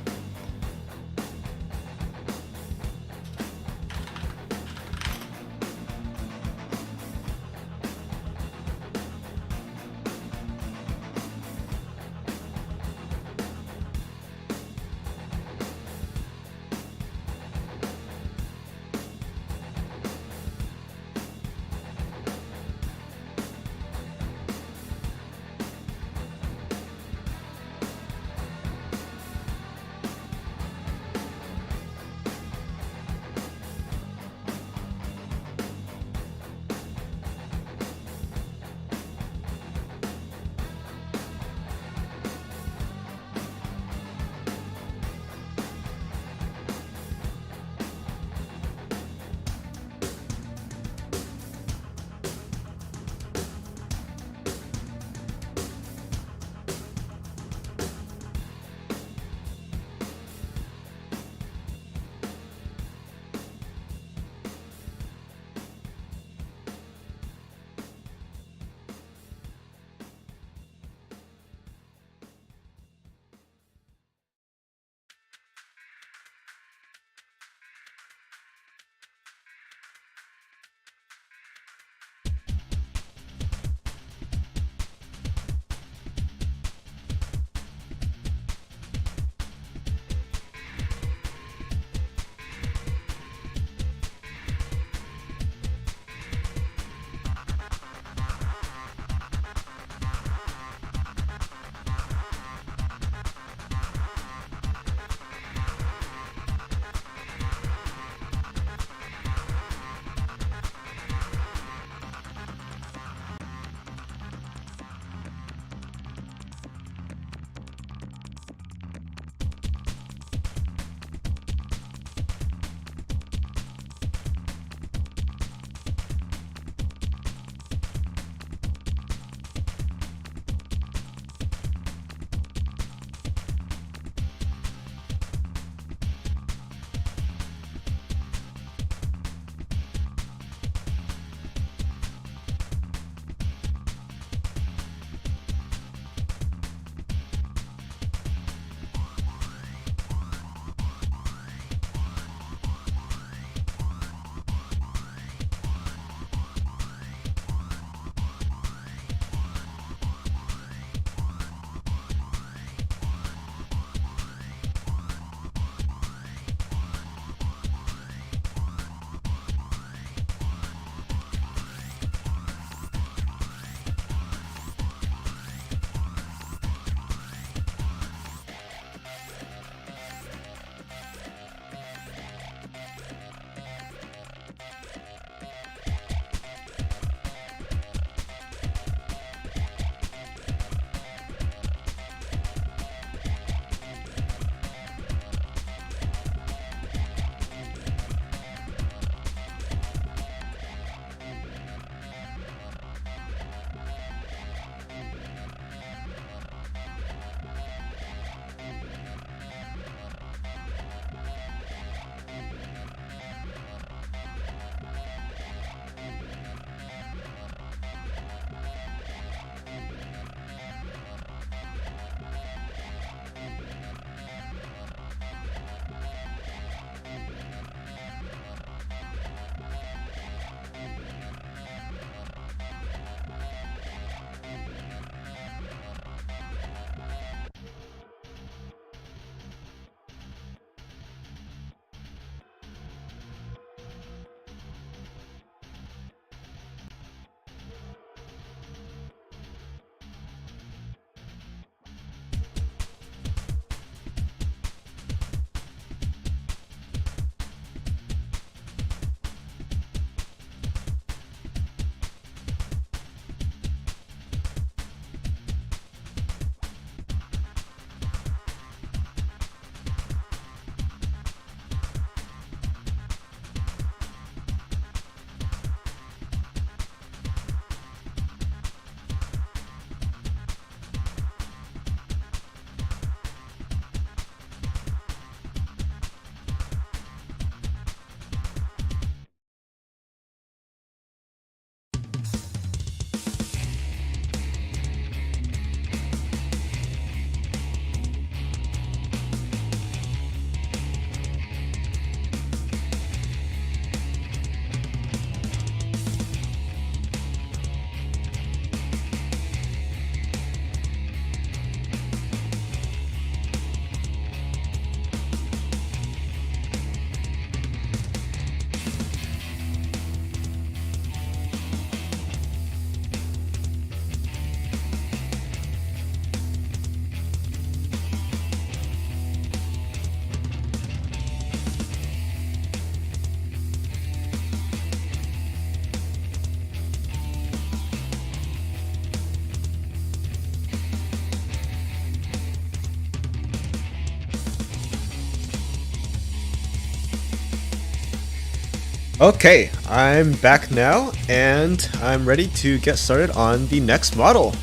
Speaker 1: Okay, I'm back now, and I'm ready to get started on the next model.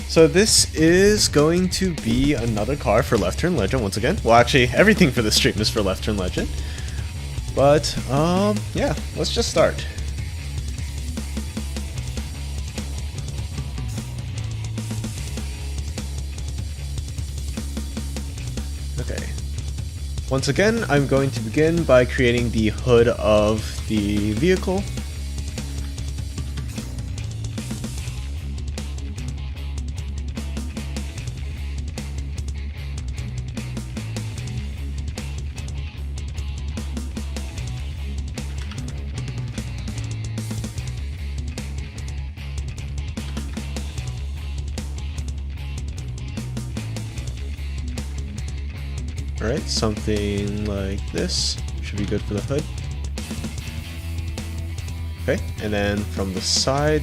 Speaker 1: So this is going to be another car for Left Turn Legend once again. Well, actually, everything for this stream is for Left Turn Legend. But, yeah, let's just start. Okay. Once again, I'm going to begin by creating the hood of the vehicle. Alright, something like this should be good for the hood. Okay, and then from the side,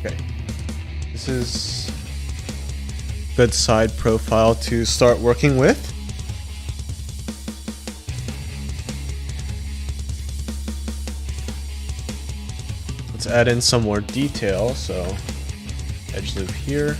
Speaker 1: okay, this is good side profile to start working with. Let's add in some more detail, so edge loop here.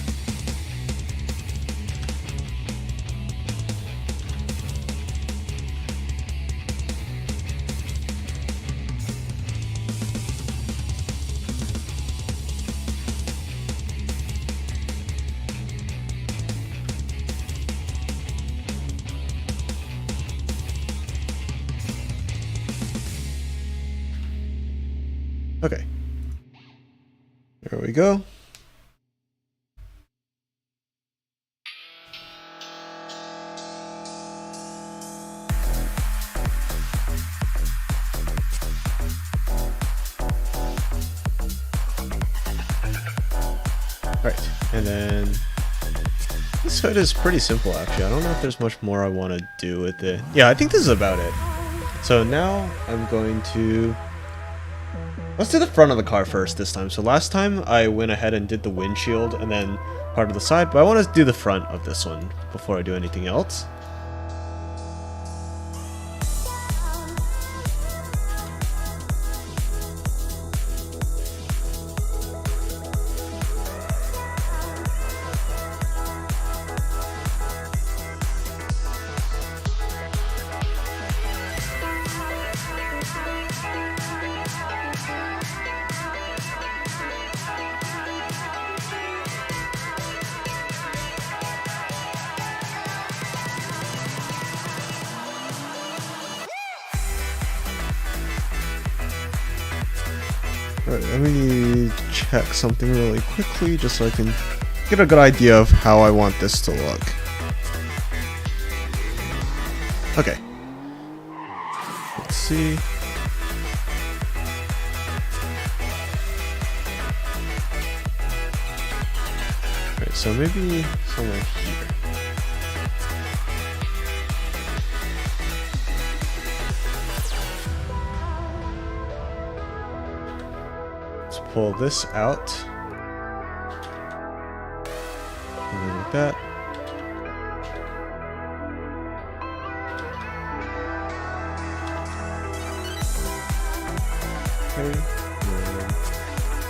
Speaker 1: Okay. There we go. Alright, and then this hood is pretty simple actually. I don't know if there's much more I want to do with it. Yeah, I think this is about it. So now I'm going to... Let's do the front of the car first this time. So last time I went ahead and did the windshield and then part of the side, but I want to do the front of this one before I do anything else. Alright, let me check something really quickly just so I can get a good idea of how I want this to look. Okay. Let's see. Alright, so maybe somewhere here. Pull this out. And then like that. Okay.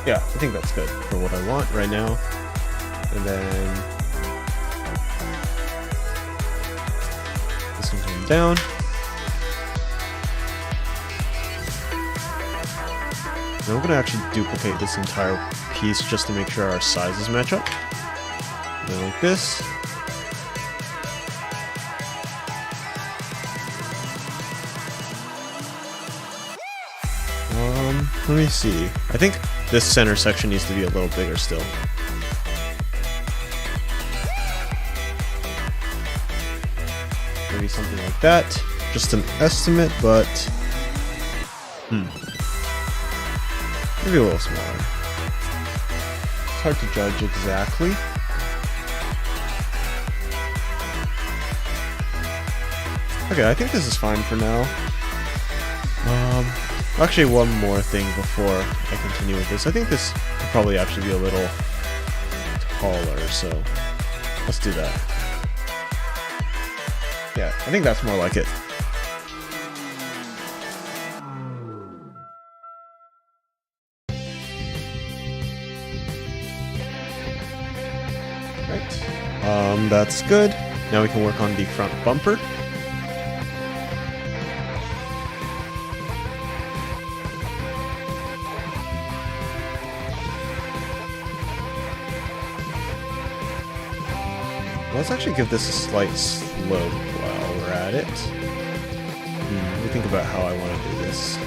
Speaker 1: Yeah, I think that's good for what I want right now. And then this one's going down. Now I'm going to actually duplicate this entire piece just to make sure our sizes match up. And then like this. Let me see. I think this center section needs to be a little bigger still. Maybe something like that. Just an estimate, but maybe a little smaller. It's hard to judge exactly. Okay, I think this is fine for now. Actually, one more thing before I continue with this. I think this could probably actually be a little taller, so let's do that. Yeah, I think that's more like it. Right. That's good. Now we can work on the front bumper. Let's actually give this a slight slope while we're at it. Let me think about how I want to do this.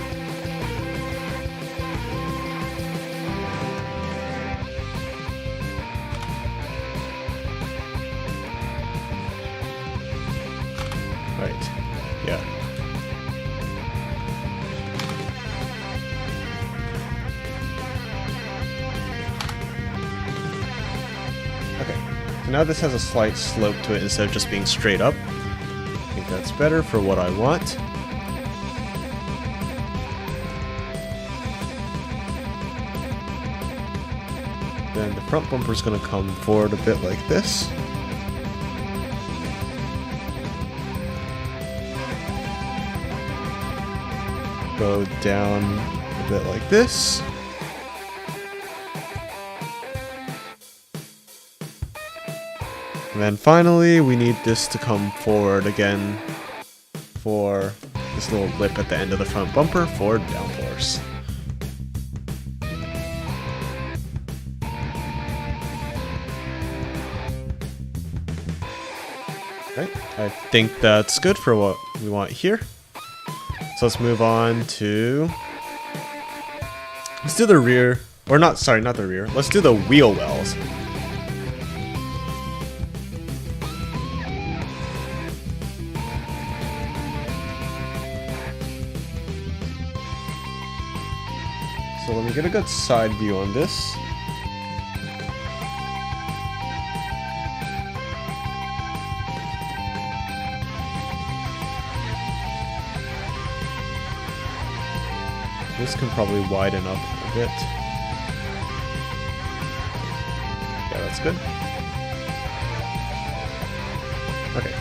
Speaker 1: Right, yeah. Okay. So now this has a slight slope to it instead of just being straight up. I think that's better for what I want. Then the front bumper is going to come forward a bit like this. Go down a bit like this. And then finally, we need this to come forward again for this little lip at the end of the front bumper for downforce. Right, I think that's good for what we want here. So let's move on to... Let's do the rear, or not, sorry, not the rear. Let's do the wheel wells. So let me get a good side view on this. This can probably widen up a bit. Yeah, that's good. Okay.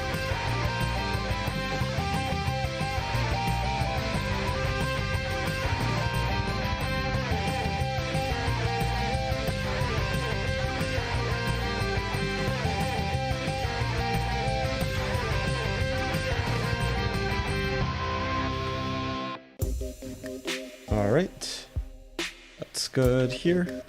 Speaker 1: Alright, that's good here.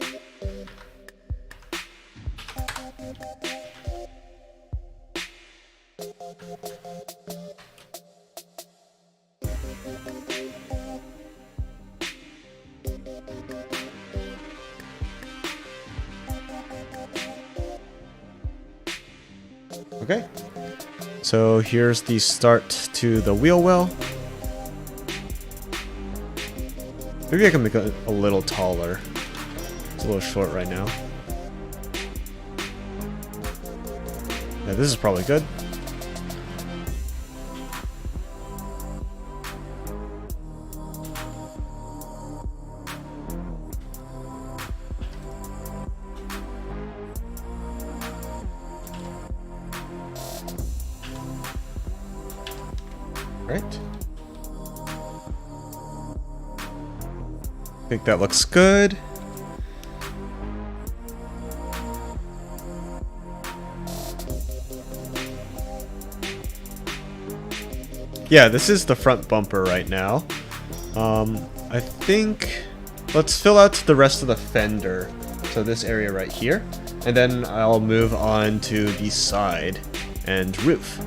Speaker 1: Okay, so here's the start to the wheel well. Maybe I can make it a little taller. It's a little short right now. Yeah, this is probably good. Right. I think that looks good. Yeah, this is the front bumper right now. I think let's fill out the rest of the fender. So this area right here. And then I'll move on to the side and roof.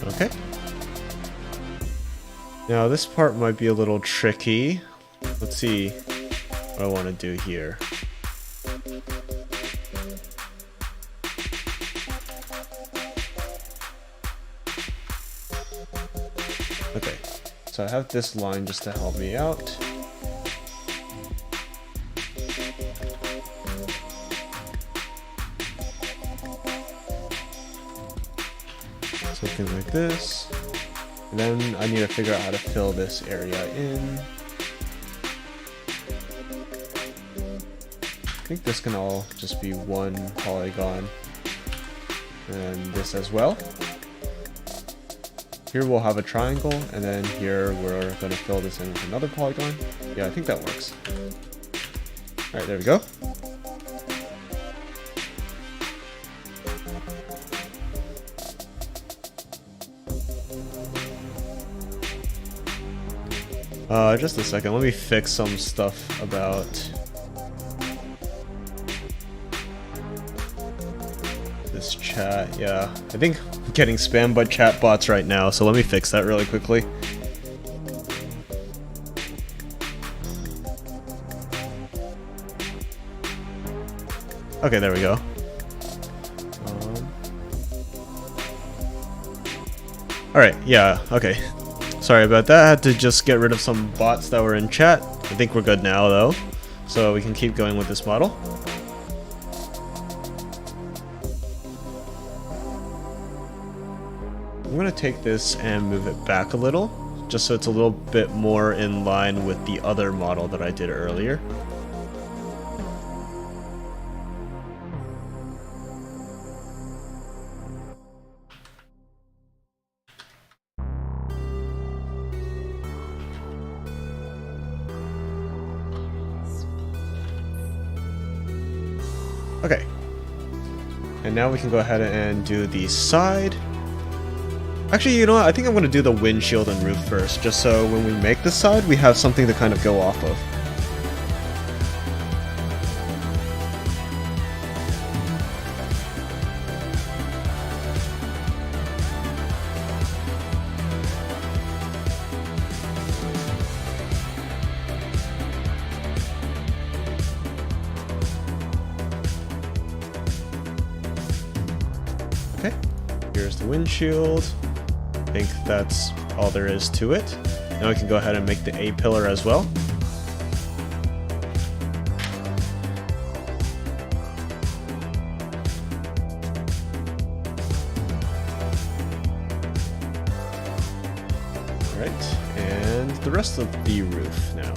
Speaker 1: Okay. Now this part might be a little tricky. Let's see what I want to do here. Okay, so I have this line just to help me out. Something like this. And then I need to figure out how to fill this area in. I think this can all just be one polygon. And this as well. Here we'll have a triangle, and then here we're going to fill this in with another polygon. Yeah, I think that works. Alright, there we go. Just a second, let me fix some stuff about this chat. Yeah, I think I'm getting spammed by chat bots right now, so let me fix that really quickly. Okay, there we go. Alright, yeah, okay. Sorry about that, I had to just get rid of some bots that were in chat. I think we're good now though, so we can keep going with this model. I'm going to take this and move it back a little, just so it's a little bit more in line with the other model that I did earlier. Okay, and now we can go ahead and do the side. Actually, you know what? I think I'm going to do the windshield and roof first, just so when we make the side, we have something to kind of go off of. Okay, here's the windshield. I think that's all there is to it. Now we can go ahead and make the A-pillar as well. Alright, and the rest of the roof now.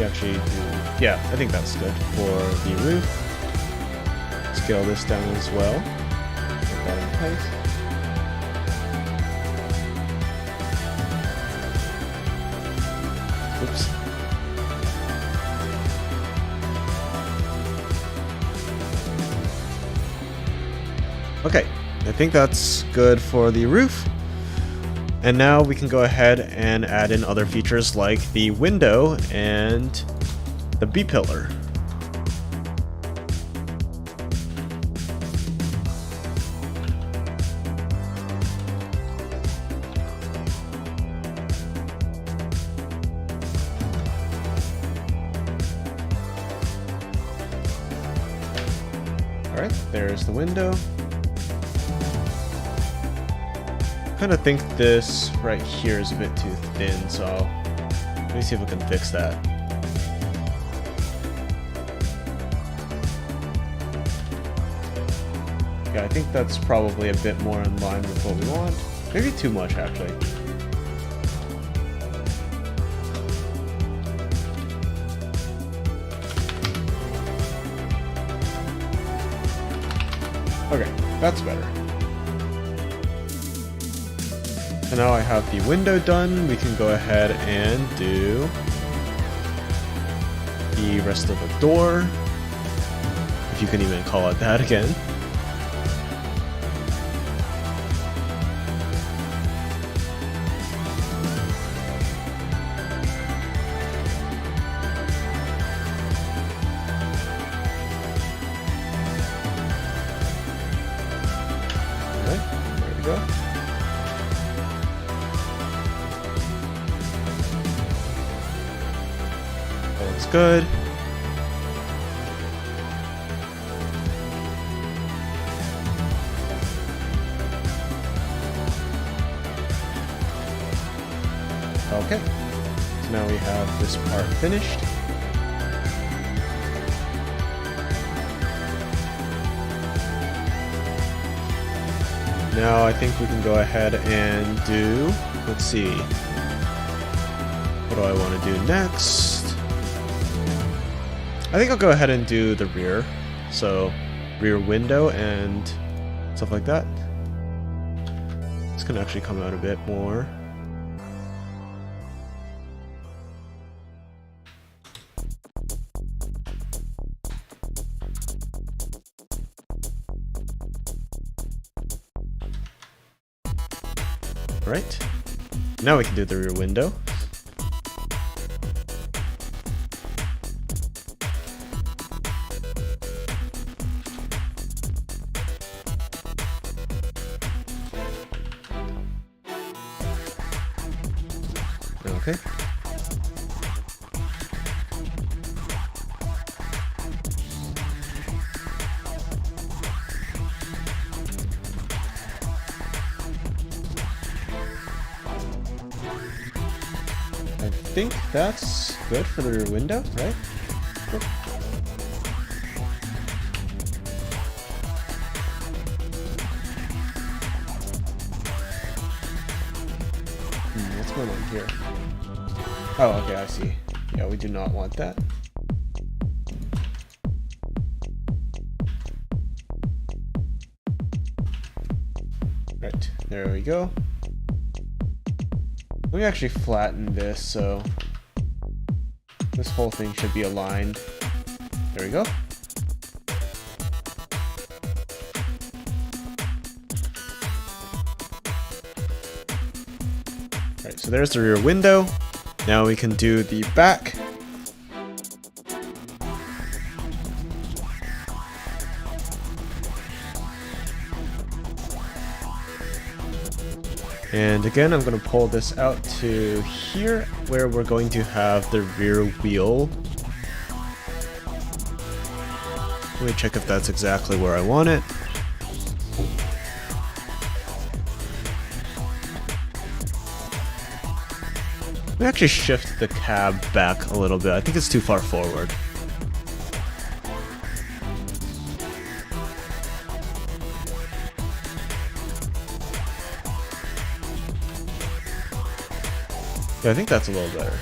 Speaker 1: Actually do, yeah, I think that's good for the roof. Scale this down as well. Put that in place. Oops. Okay, I think that's good for the roof. And now we can go ahead and add in other features like the window and the B-pillar. Alright, there's the window. I kind of think this right here is a bit too thin, so let me see if we can fix that. Yeah, I think that's probably a bit more in line with what we want. Maybe too much, actually. Okay, that's better. And now I have the window done, we can go ahead and do the rest of the door, if you can even call it that again. good. Okay, so now we have this part finished. Now I think we can go ahead and do, let's see, what do I want to do next? I think I'll go ahead and do the rear, so rear window and stuff like that. This can actually come out a bit more. Right, now we can do the rear window. Okay. I think that's good for the rear window, right? Cool. What's going on here? Oh, okay, I see. Yeah, we do not want that. Right, there we go. Let me actually flatten this so this whole thing should be aligned. There we go. Alright, so there's the rear window. Now we can do the back. And again, I'm going to pull this out to here, where we're going to have the rear wheel. Let me check if that's exactly where I want it. Let me actually shift the cab back a little bit. I think it's too far forward. Yeah, I think that's a little better.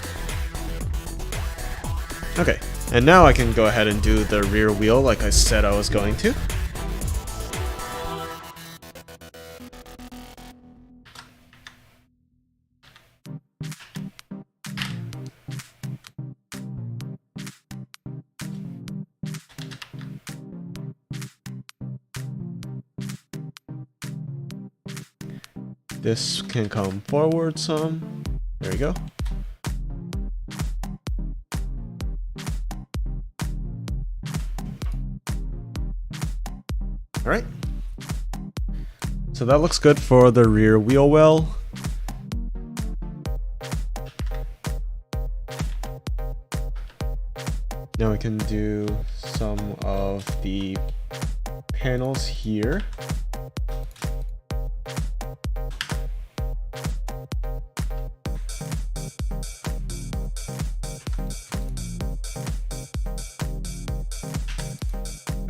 Speaker 1: Okay, and now I can go ahead and do the rear wheel like I said I was going to. This can come forward some. There we go. All right. So that looks good for the rear wheel well. Now we can do some of the panels here.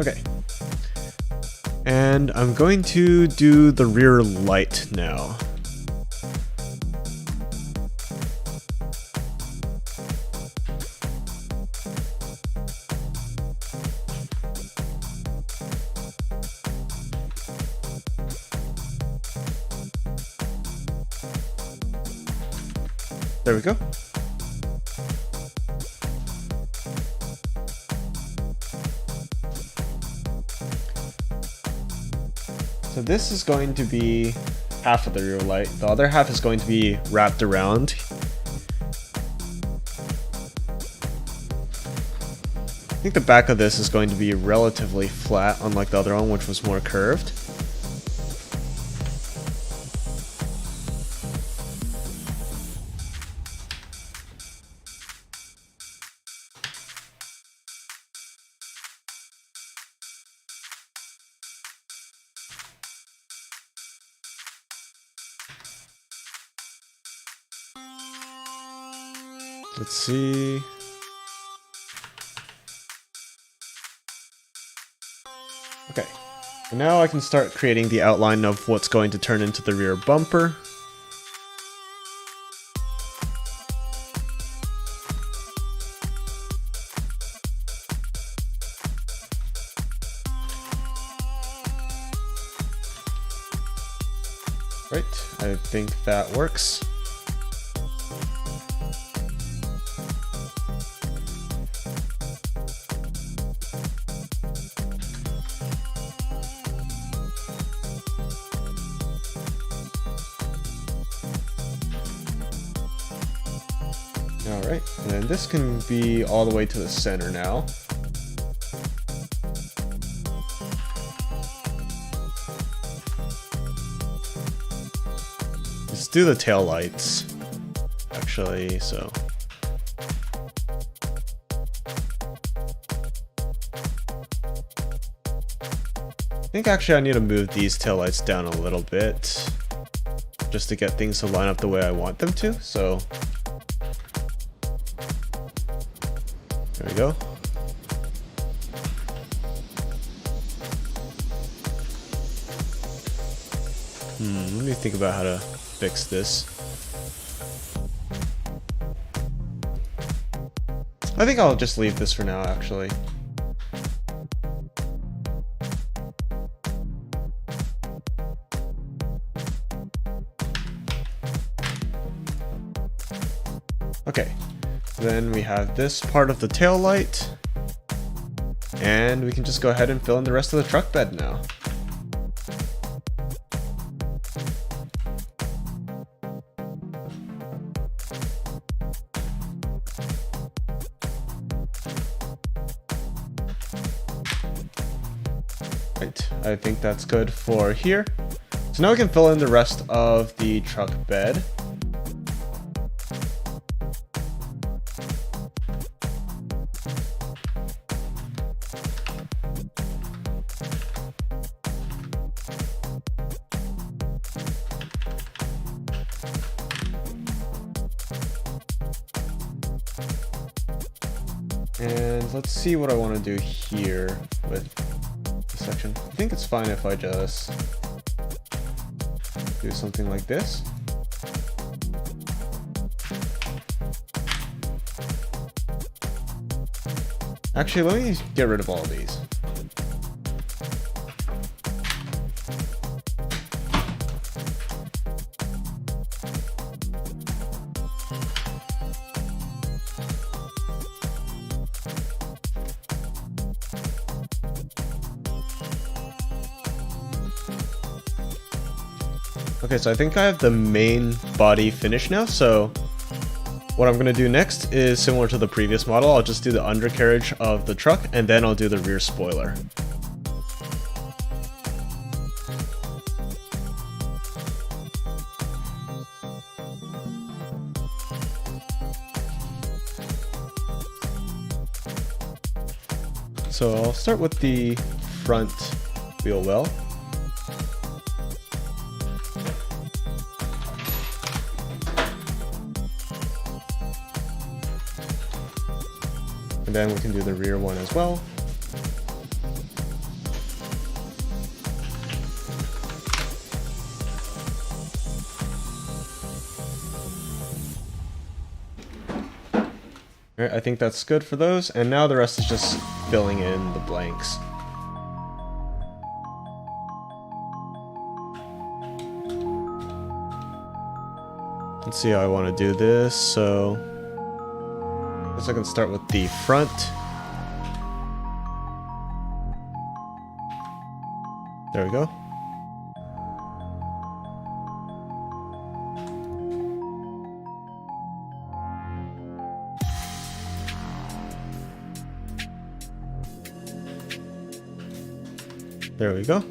Speaker 1: Okay, and I'm going to do the rear light now. There we go. So this is going to be half of the rear light. The other half is going to be wrapped around. I think the back of this is going to be relatively flat, unlike the other one, which was more curved. Let's see. Okay. And now I can start creating the outline of what's going to turn into the rear bumper. Right, I think that works. Alright, and then this can be all the way to the center now. Let's do the tail lights, actually, so. I think actually I need to move these tail lights down a little bit just to get things to line up the way I want them to, so. There we go. Let me think about how to fix this. I think I'll just leave this for now, actually. Okay, then we have this part of the tail light, and we can just go ahead and fill in the rest of the truck bed now. Right, I think that's good for here. So now we can fill in the rest of the truck bed. And let's see what I want to do here with this section. I think it's fine if I just do something like this. Actually, let me get rid of all of these. Okay, so I think I have the main body finished now, so what I'm going to do next is similar to the previous model. I'll just do the undercarriage of the truck, and then I'll do the rear spoiler. So I'll start with the front wheel well. And then we can do the rear one as well. Alright, I think that's good for those, and now the rest is just filling in the blanks. Let's see how I want to do this, so I guess I can start with the front. There we go. There we go.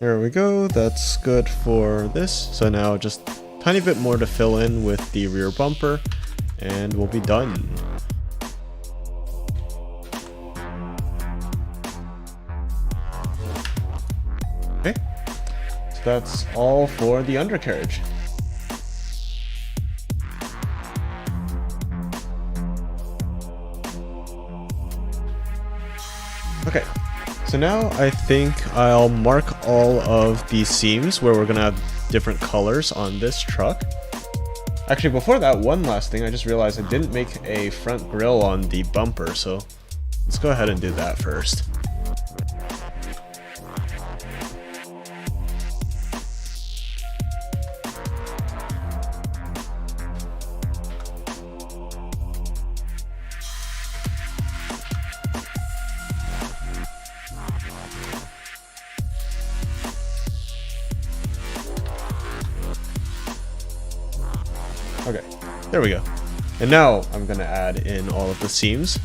Speaker 1: There we go, that's good for this. So now just a tiny bit more to fill in with the rear bumper, and we'll be done. Okay, so that's all for the undercarriage. Okay, so now I think I'll mark all of the seams where we're gonna have different colors on this truck. Actually, before that, one last thing, I just realized I didn't make a front grille on the bumper, so let's go ahead and do that first. Okay, there we go. And now I'm gonna add in all of the seams.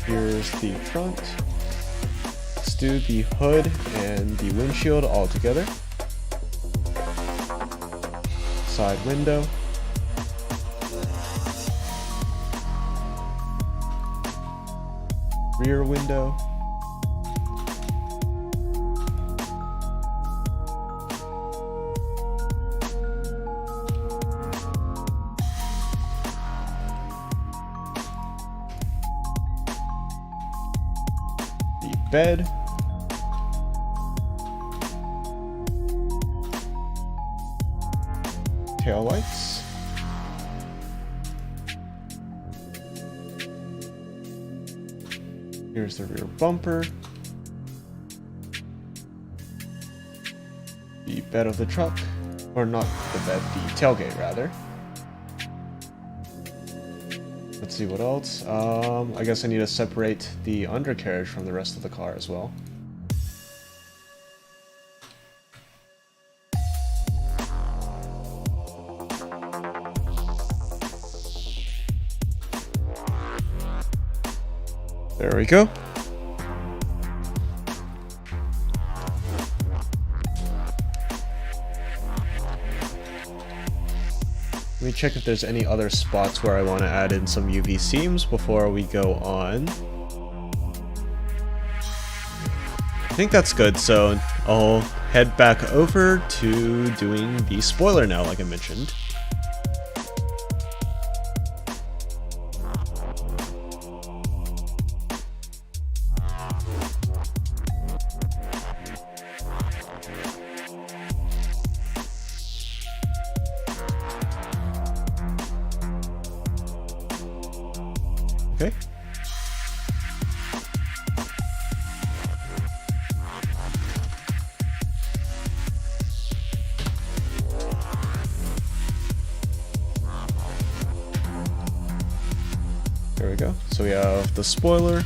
Speaker 1: Here's the front. Let's do the hood and the windshield all together. Side window. Rear window. Bed. Tail lights. Here's the rear bumper. The bed of the truck, or not the bed, the tailgate rather. Let's see what else. I guess I need to separate the undercarriage from the rest of the car as well. There we go. Let me check if there's any other spots where I want to add in some UV seams before we go on. I think that's good, so I'll head back over to doing the spoiler now, like I mentioned. Okay. There we go. So we have the spoiler.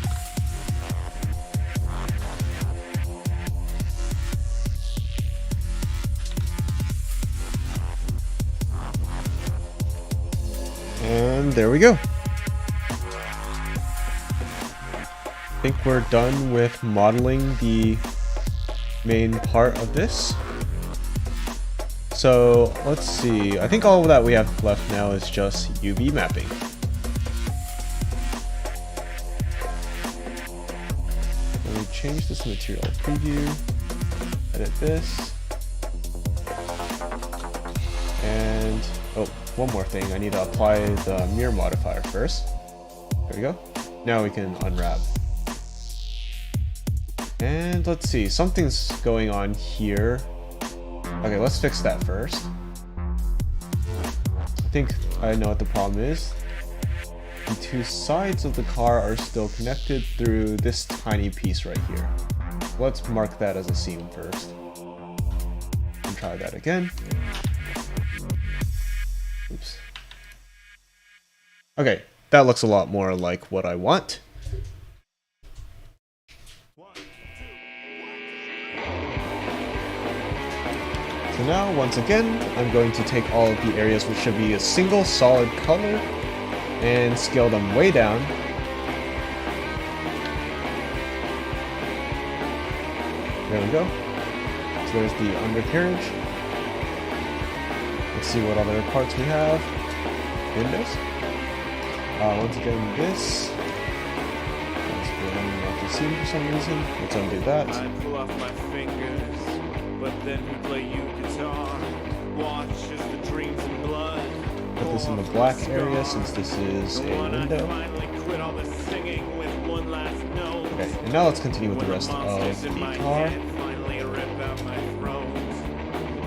Speaker 1: And there we go. I think we're done with modeling the main part of this. So let's see, I think all that we have left now is just UV mapping. Let me change this material preview, edit this, and oh, one more thing, I need to apply the mirror modifier first. There we go. Now we can unwrap. And let's see, something's going on here. Okay, let's fix that first. I think I know what the problem is. The two sides of the car are still connected through this tiny piece right here. Let's mark that as a seam first. and try that again. Oops. Okay, that looks a lot more like what I want. So now, once again, I'm going to take all of the areas which should be a single solid color and scale them way down. There we go. So there's the undercarriage. Let's see what other parts we have. Windows. Once again, this. That's going off the scene for some reason. Let's undo that.
Speaker 2: I pull off my fingers, but then we play you guitar. Watch as the dreams and blood.
Speaker 1: Put this in the black area since this is a window. Okay, and now let's continue with the rest of the car.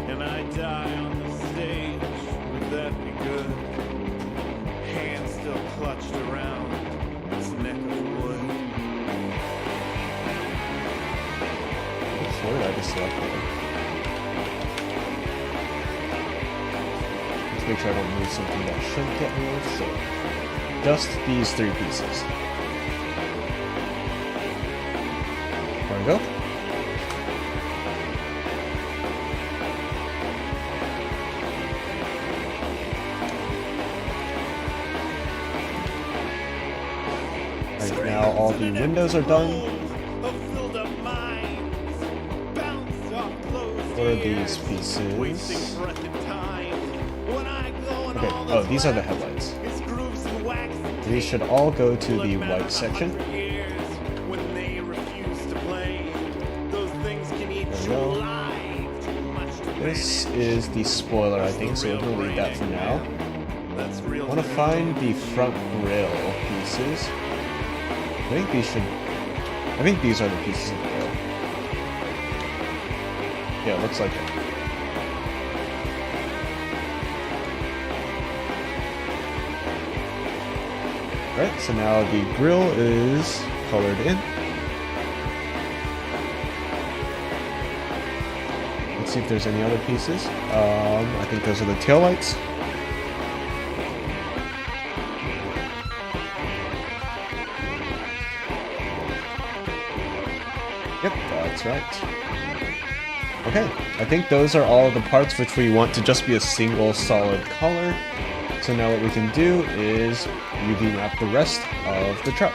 Speaker 2: And I die on the stage. Would that be good? Hands still clutched around its neck of wood.
Speaker 1: What did I just select there? Let's make sure I don't move something that shouldn't get moved, so just these three pieces. There we go. Right now all the windows are done. What are these pieces? Okay, oh, these are the headlights. These should all go to the white section. There we go. This is the spoiler, I think, so we're going to leave that for now. I want to find the front grille pieces. I think these are the pieces of the grille. Yeah, it looks like it. Right, so now the grille is colored in. Let's see if there's any other pieces. I think those are the taillights. Yep, that's right. Okay, I think those are all the parts which we want to just be a single solid color. So now what we can do is UV map the rest of the truck.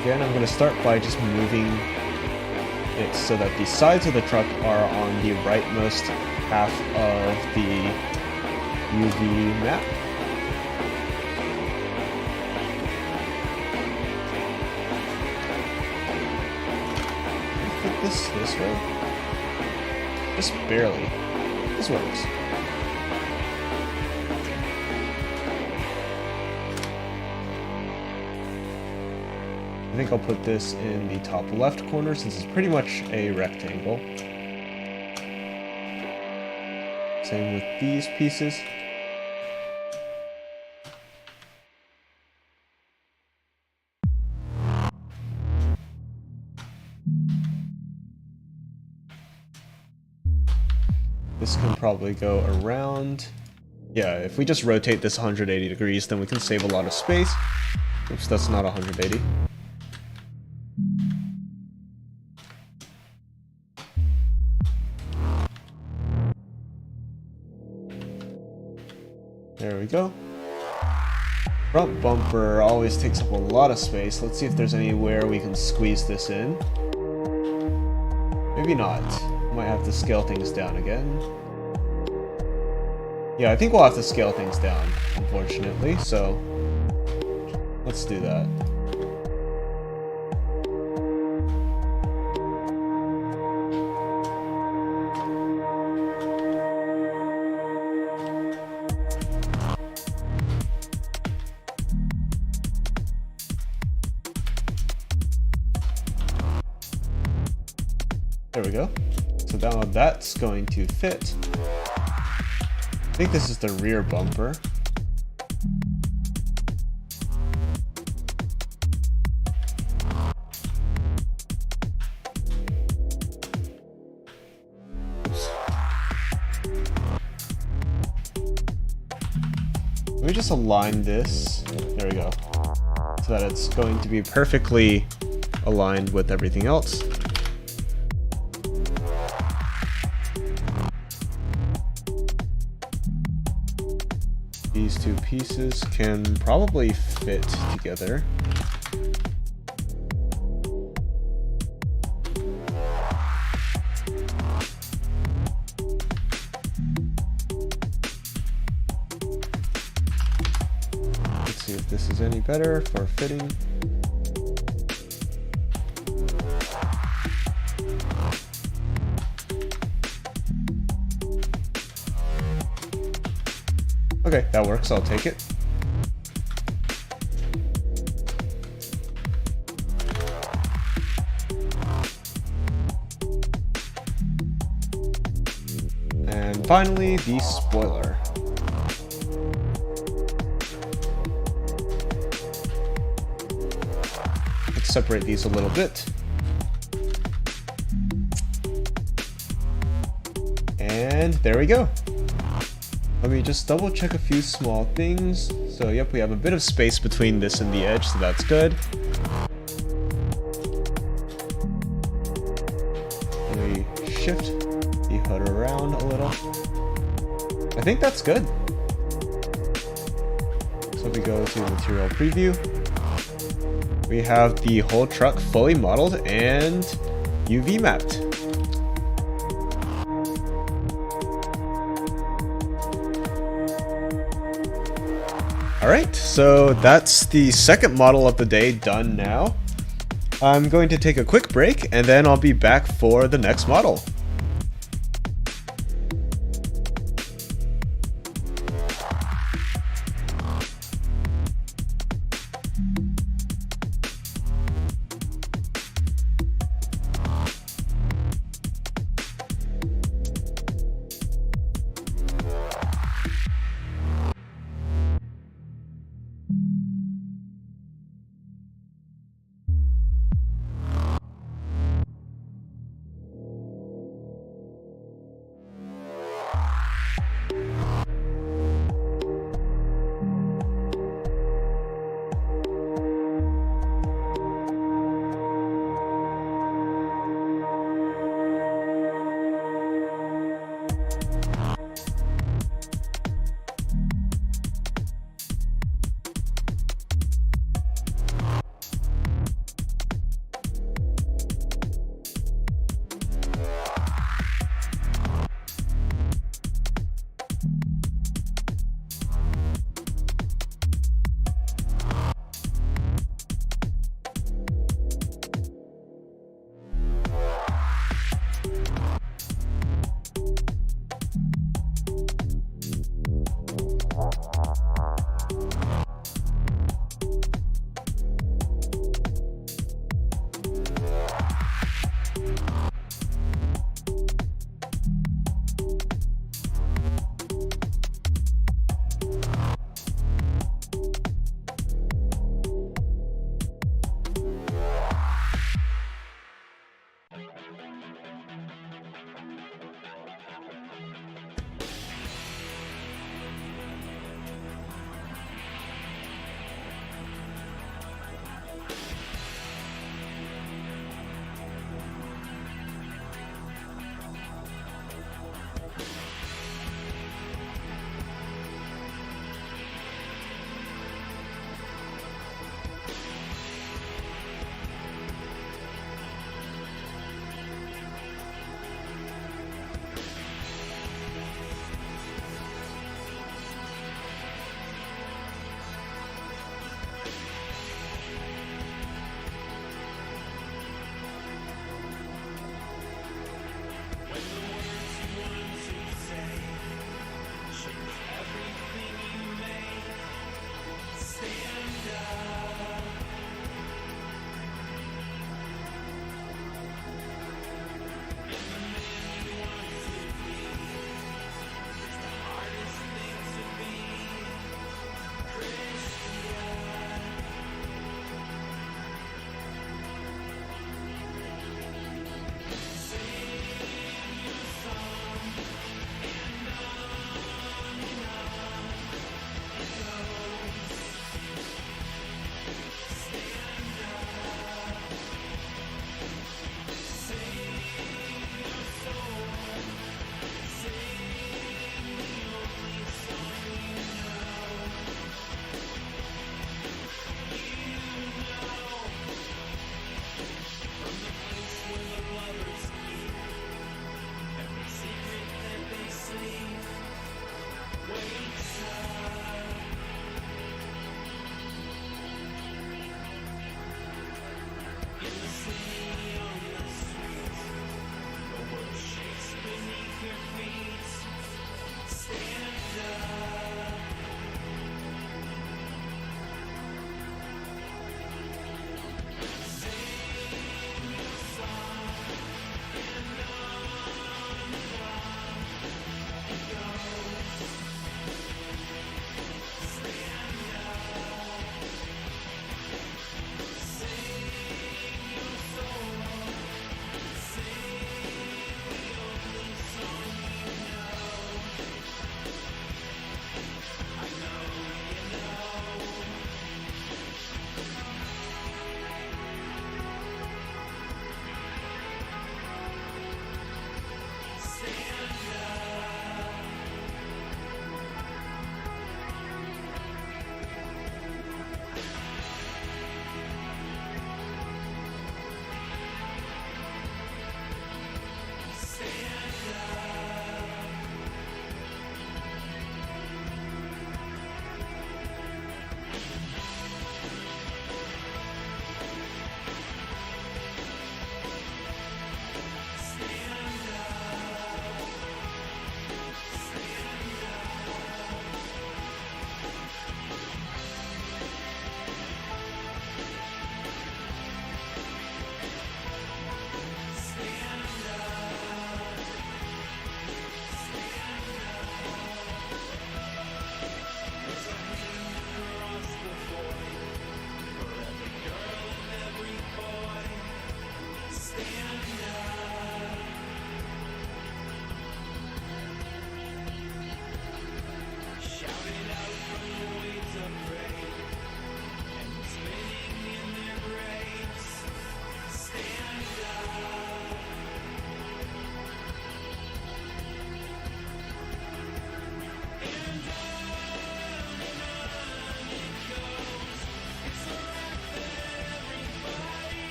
Speaker 1: Again, I'm going to start by just moving it so that the sides of the truck are on the rightmost half of the UV map. Put this way. Just barely. This works. I think I'll put this in the top left corner since it's pretty much a rectangle. Same with these pieces. This can probably go around. Yeah, if we just rotate this 180 degrees, then we can save a lot of space. Oops, that's not 180. There we go. Front bumper always takes up a lot of space. Let's see if there's anywhere we can squeeze this in. Maybe not. Might have to scale things down again. Yeah, I think we'll have to scale things down, unfortunately, so let's do that. There we go. So now that's going to fit. I think this is the rear bumper. Let me just align this. There we go. So that it's going to be perfectly aligned with everything else. These two pieces can probably fit together. Let's see if this is any better for fitting. Okay, that works. I'll take it. And finally, the spoiler. Let's separate these a little bit. And there we go. Let me just double check a few small things. So yep, we have a bit of space between this and the edge, so that's good. Let me shift the hood around a little. I think that's good. So we go to material preview. We have the whole truck fully modeled and UV mapped. Alright, so that's the second model of the day done now. I'm going to take a quick break and then I'll be back for the next model.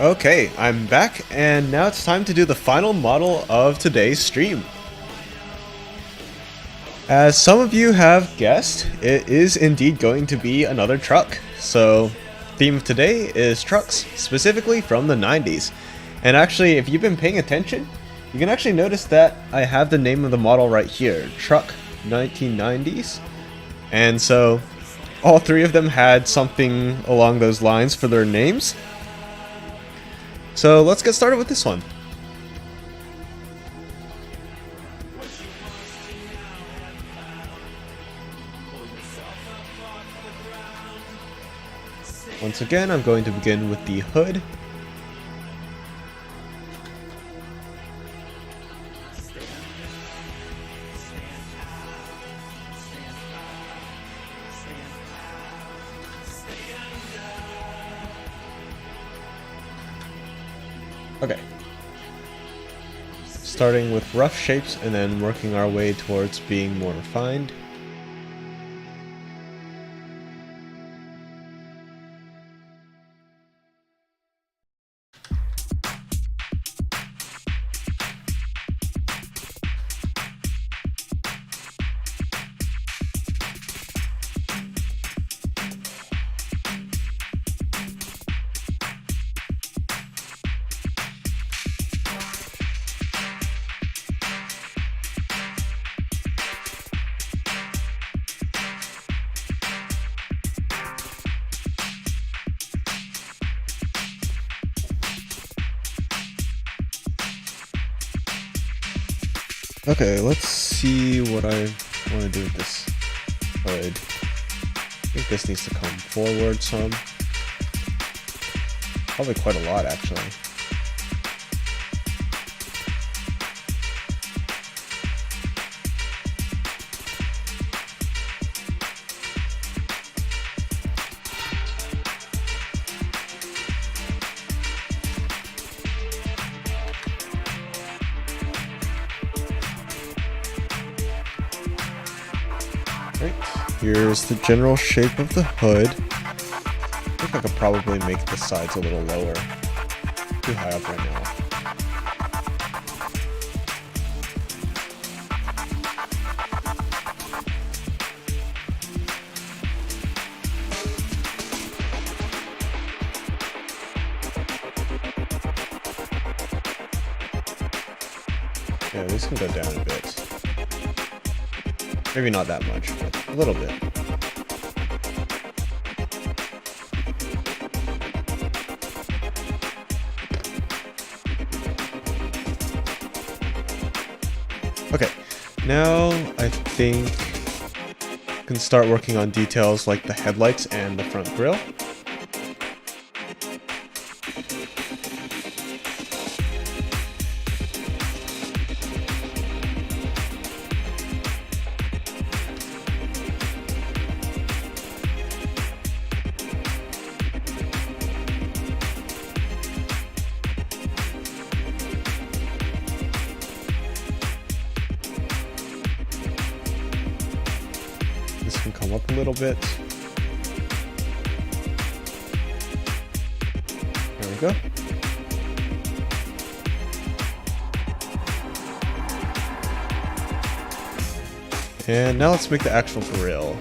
Speaker 1: Okay, I'm back, and now it's time to do the final model of today's stream. As some of you have guessed, it is indeed going to be another truck. So, theme of today is trucks, specifically from the 90s. And actually, if you've been paying attention, you can actually notice that I have the name of the model right here, Truck 1990s. And so, all three of them had something along those lines for their names. So let's get started with this one. Once again, I'm going to begin with the hood. Okay. Starting with rough shapes and then working our way towards being more refined. Okay, let's see what I want to do with this hood. I think this needs to come forward some. Probably quite a lot, actually. Here's the general shape of the hood. I think I could probably make the sides a little lower. Too high up right now. Yeah, this can go down a bit. Maybe not that much, but a little bit. Okay, now I think I can start working on details like the headlights and the front grille. Can come up a little bit. There we go. And now let's make the actual grille.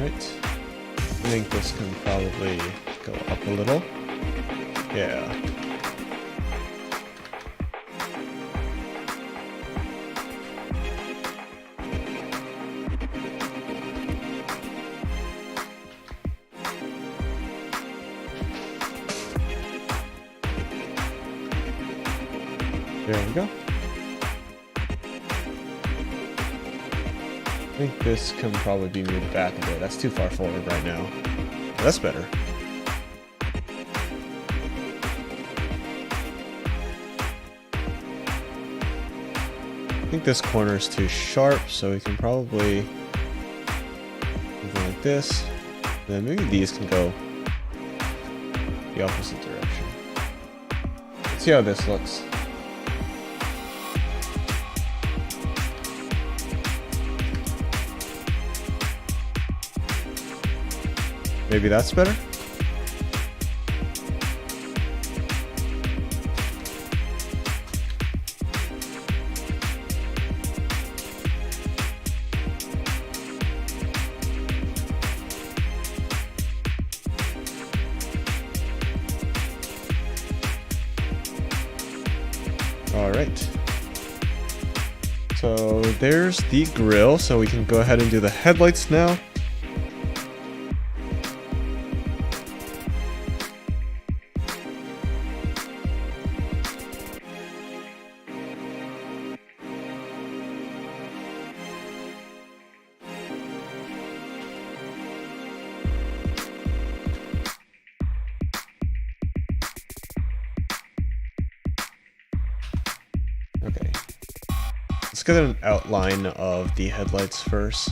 Speaker 1: Right. I think this can probably go up a little. Yeah. There we go. I think this can probably be moved back a bit. That's too far forward right now. That's better. I think this corner is too sharp, so we can probably move it like this. And then maybe these can go the opposite direction. Let's see how this looks. Maybe that's better? Alright. So there's the grille, so we can go ahead and do the headlights now. Okay. Let's get an outline of the headlights first.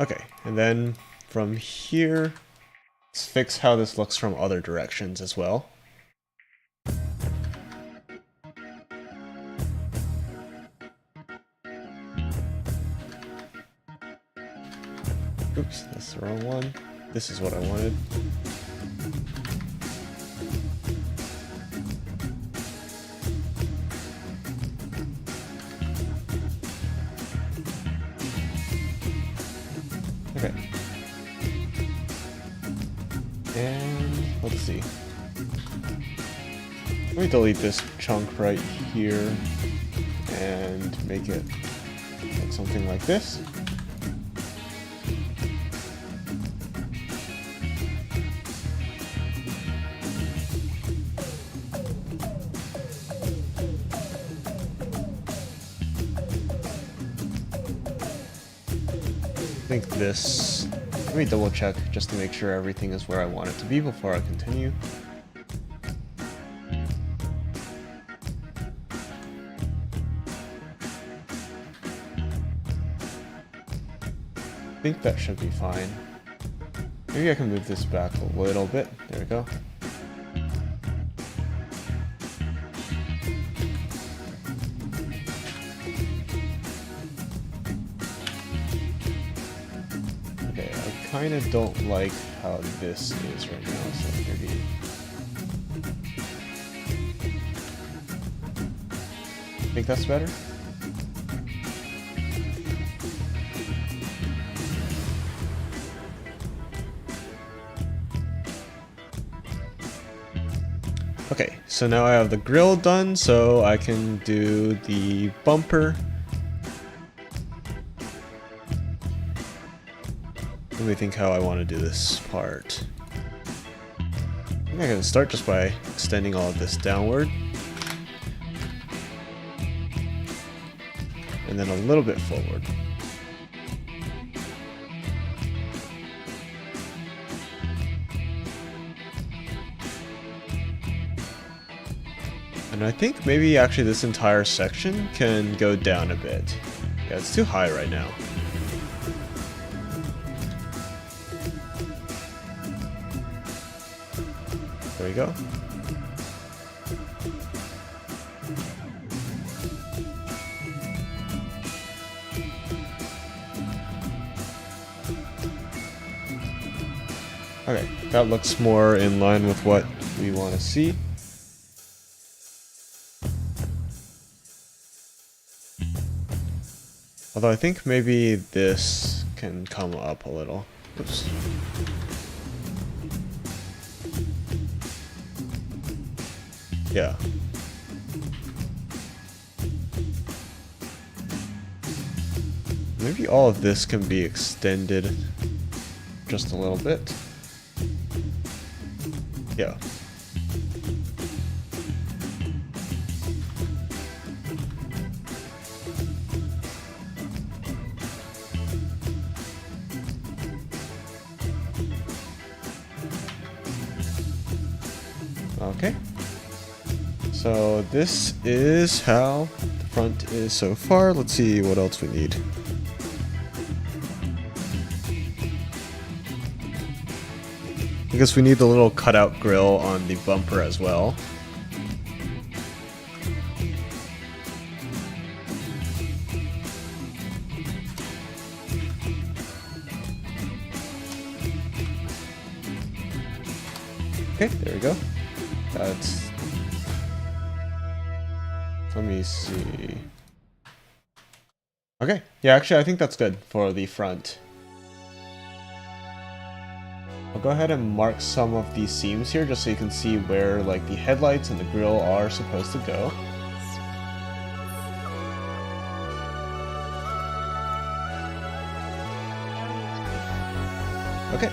Speaker 1: Okay, and then from here, let's fix how this looks from other directions as well. Oops, that's the wrong one. This is what I wanted. Okay. And let's see. Let me delete this chunk right here and make it like something like this. I think this, let me double check just to make sure everything is where I want it to be before I continue. I think that should be fine. Maybe I can move this back a little bit. There we go. I kind of don't like how this is right now, so maybe... I think that's better? Okay, so now I have the grille done, so I can do the bumper. Let me think how I want to do this part. I think I can start just by extending all of this downward. And then a little bit forward. And I think maybe actually this entire section can go down a bit. Yeah, it's too high right now. There we go. Okay, that looks more in line with what we want to see. Although I think maybe this can come up a little. Oops. Yeah. Maybe all of this can be extended just a little bit. Yeah. Okay. So this is how the front is so far. Let's see what else we need. We because we need the little cutout grille on the bumper as well. Okay, there we go. That's... Let me see... Okay, yeah, actually I think that's good for the front. I'll go ahead and mark some of these seams here just so you can see where like the headlights and the grille are supposed to go. Okay.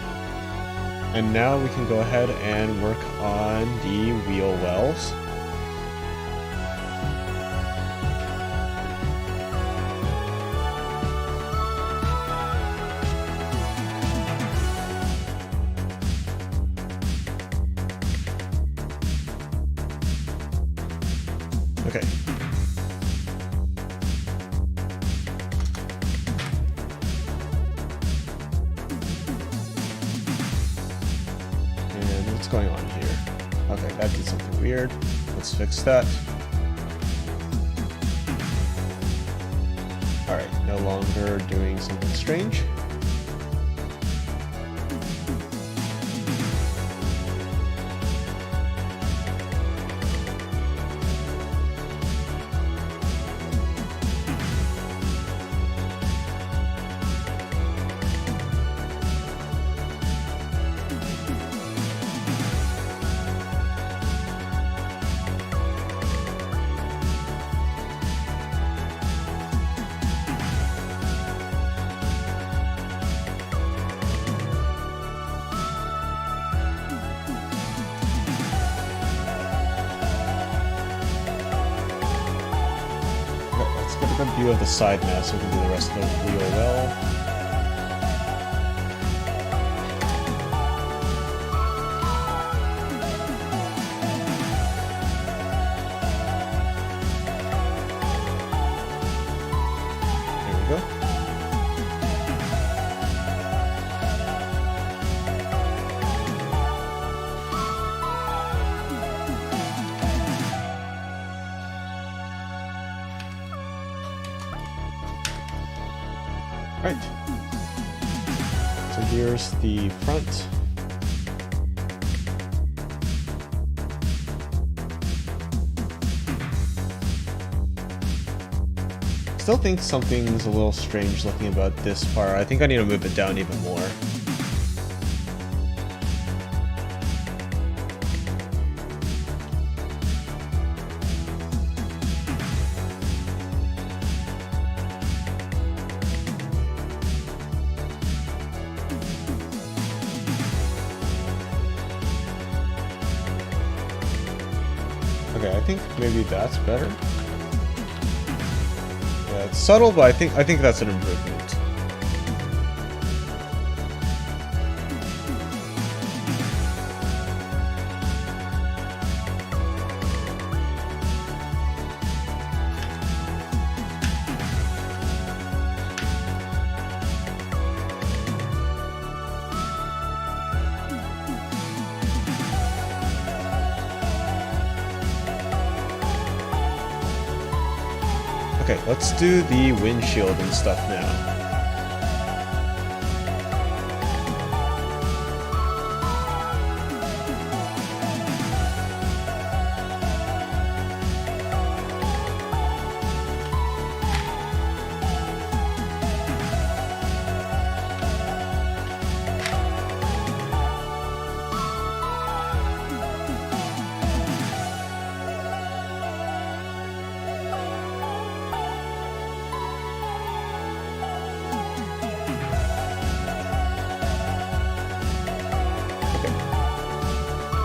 Speaker 1: And now we can go ahead and work on the wheel wells. Okay. And what's going on here? Okay, that did something weird. Let's fix that. Alright, no longer doing something strange. Get a good view of the side now so we can do the rest of the wheel well. There we go. Right. So here's the front. Still think something's a little strange looking about this part. I think I need to move it down even more. Okay, I think maybe that's better. Yeah, it's subtle, but I think that's an improvement. Okay, let's do the windshield and stuff now.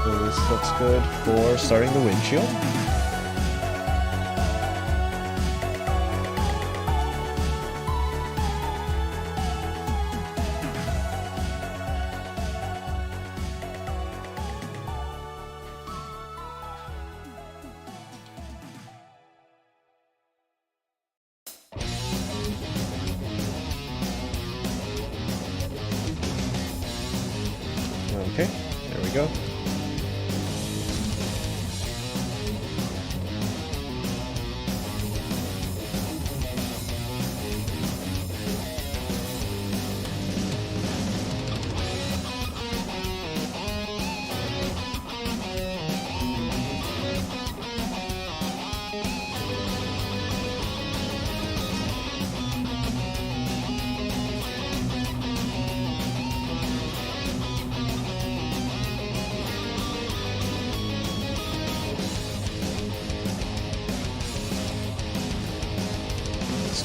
Speaker 1: This looks good for starting the windshield. Okay, there we go.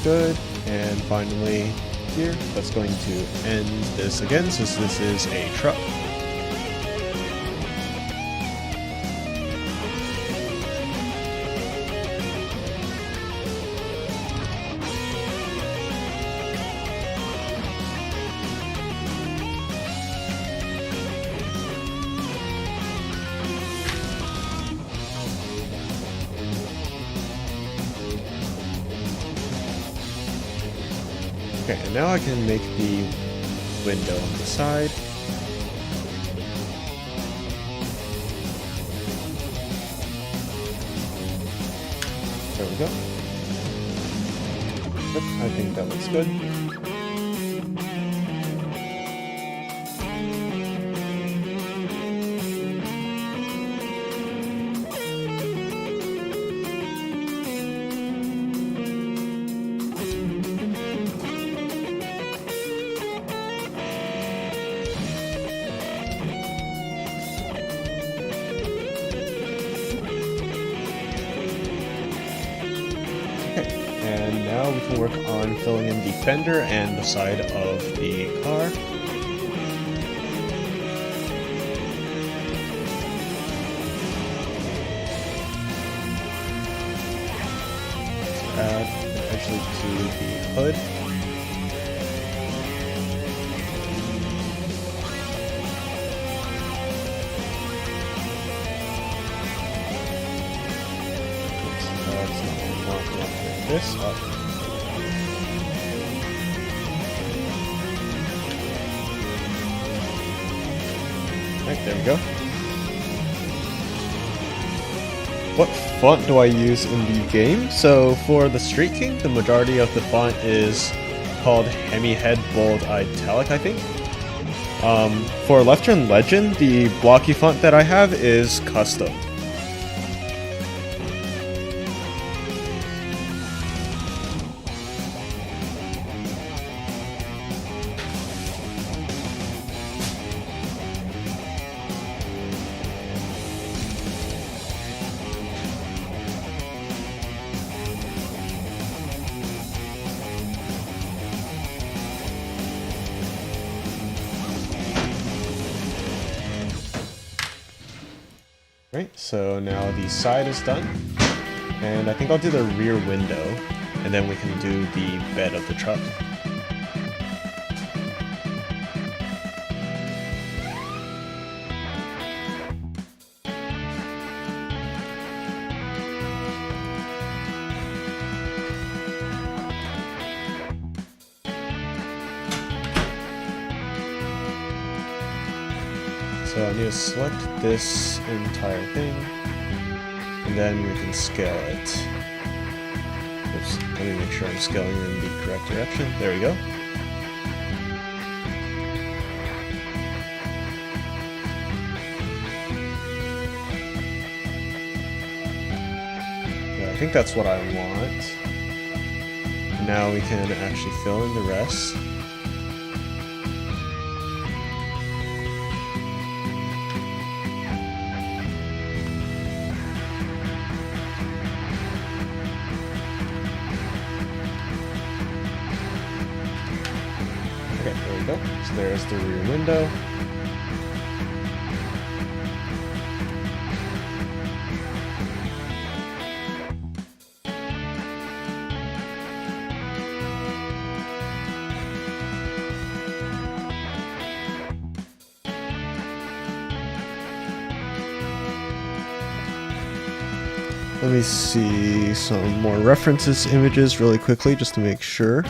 Speaker 1: Good. And finally here, that's going to end this again since this is a truck. Okay, and now I can make the window on the side. There we go. Yep, I think that looks good. And now we can work on filling in the fender and the side of the car. Let's add eventually to the hood. This up. Right, there we go. What font do I use in the game? So for the Street King, the majority of the font is called Hemi Head Bold Italic, I think. For Left Turn Legend, the blocky font that I have is custom. Right, so now the side is done, and I think I'll do the rear window, and then we can do the bed of the truck. So I need to select this entire thing, and then we can scale it. Oops, let me make sure I'm scaling in the correct direction. There we go. Yeah, I think that's what I want. Now we can actually fill in the rest. Okay, there we go. So there's the rear window. Let me see some more references images really quickly just to make sure.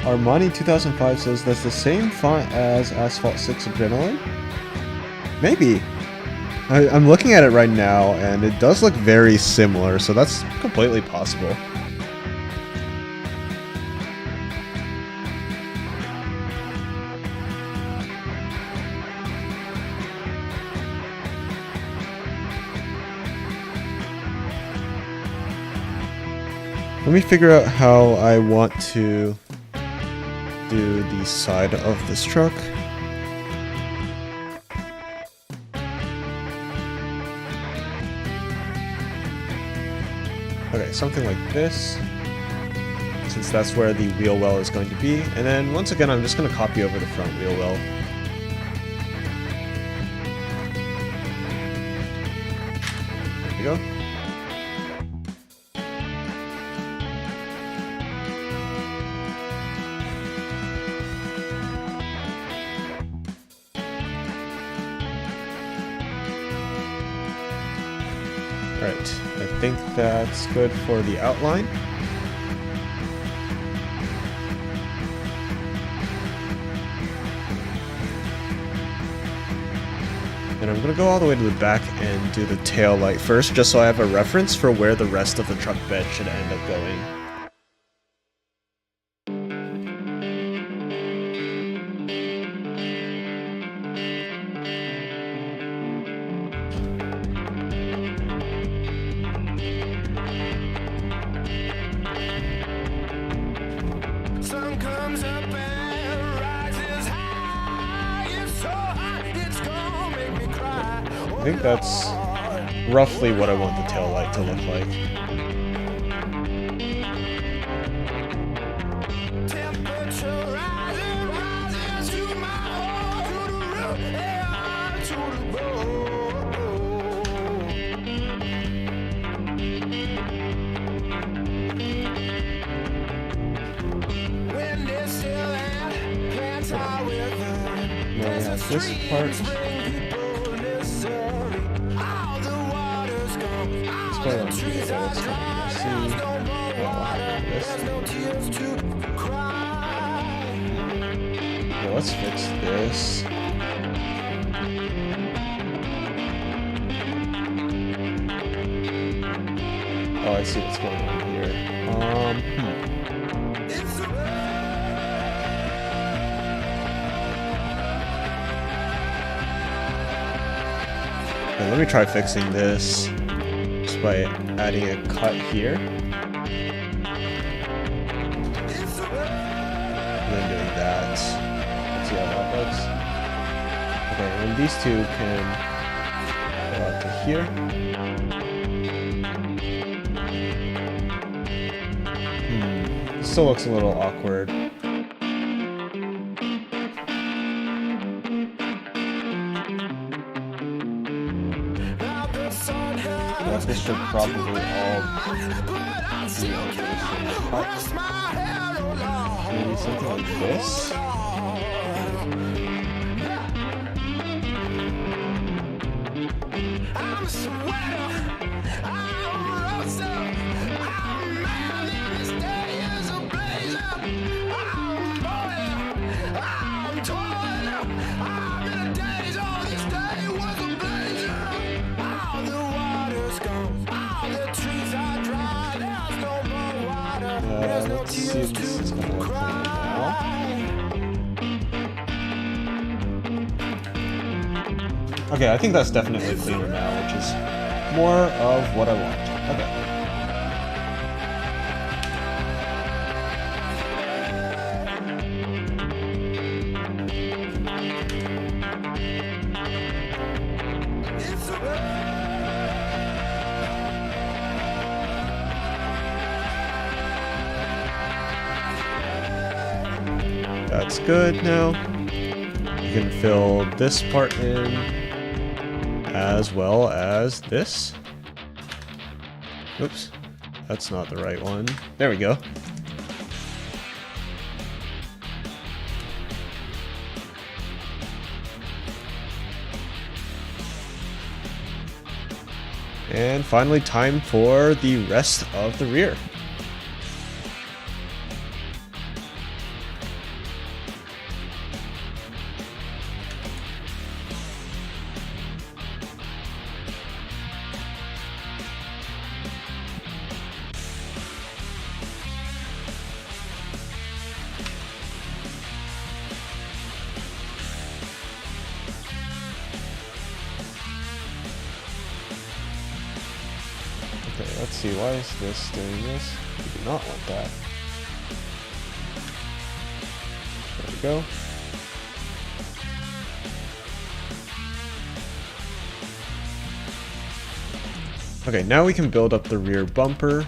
Speaker 1: Armani 2005 says that's the same font as Asphalt 6 Adrenaline? Maybe. I'm looking at it right now, and it does look very similar, so that's completely possible. Let me figure out how I want to do the side of this truck. Okay, something like this, since that's where the wheel well is going to be. And then once again, I'm just going to copy over the front wheel well. There we go. Alright, I think that's good for the outline. And I'm going to go all the way to the back and do the tail light first, just so I have a reference for where the rest of the truck bed should end up going. I think that's roughly what I want the tail light to look like. Now we have this part. Let's fix this. Oh, I see what's going on here. Okay, let me try fixing this just by adding a cut here. And then doing that. See how that looks. Okay, and these two can go out to here. Still looks a little awkward. This should probably all be maybe something like this. Let's see if this is going to work for me now. Okay, I think that's definitely cleaner now, which is more of what I want. Okay. That's good now. You can fill this part in as well as this. Oops, that's not the right one. There we go. And finally, time for the rest of the rear. let's see, why is this doing this? We do not want that. There we go. Okay, now we can build up the rear bumper.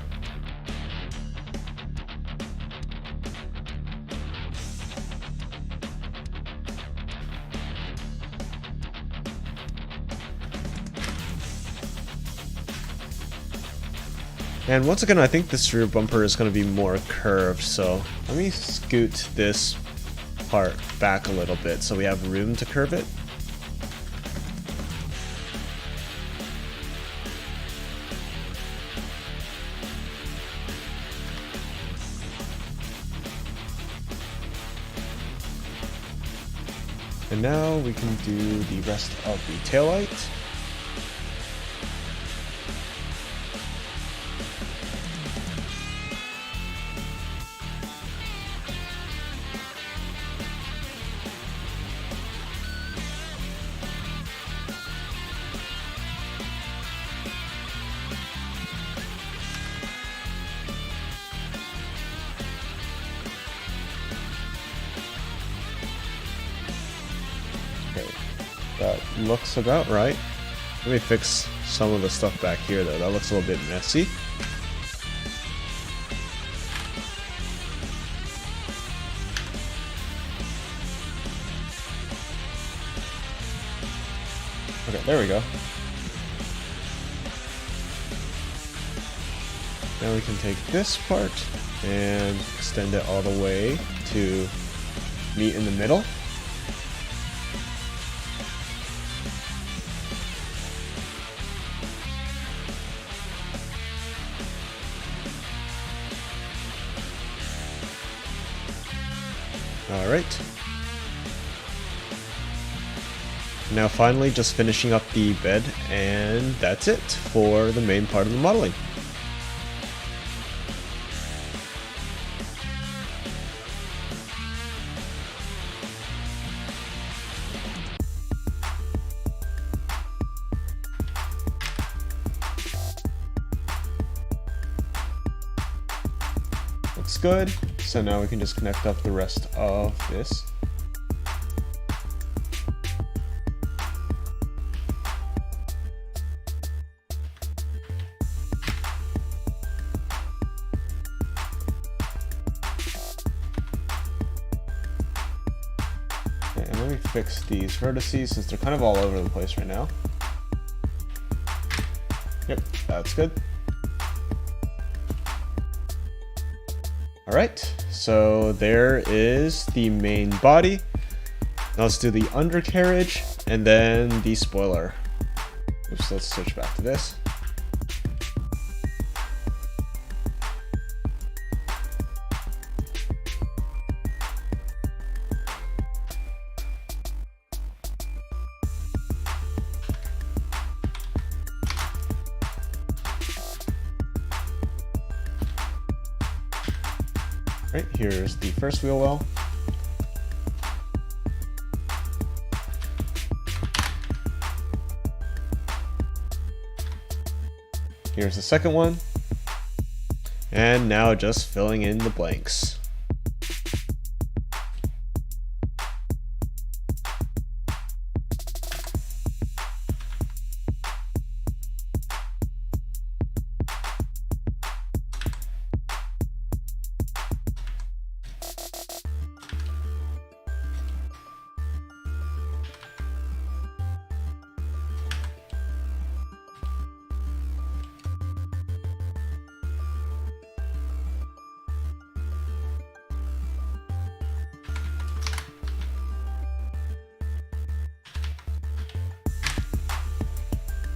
Speaker 1: And once again, I think this rear bumper is going to be more curved, so let me scoot this part back a little bit so we have room to curve it. And now we can do the rest of the taillight. That looks about right. Let me fix some of the stuff back here though. That looks a little bit messy. Okay, there we go. Now we can take this part and extend it all the way to meet in the middle. Alright. Now finally just finishing up the bed, and that's it for the main part of the modeling. Looks good. So now we can just connect up the rest of this. Okay, and let me fix these vertices since they're kind of all over the place right now. Yep, that's good. Alright, so there is the main body. Now let's do the undercarriage and then the spoiler. Oops, let's switch back to this. Right, here's the first wheel well. Here's the second one. And now just filling in the blanks.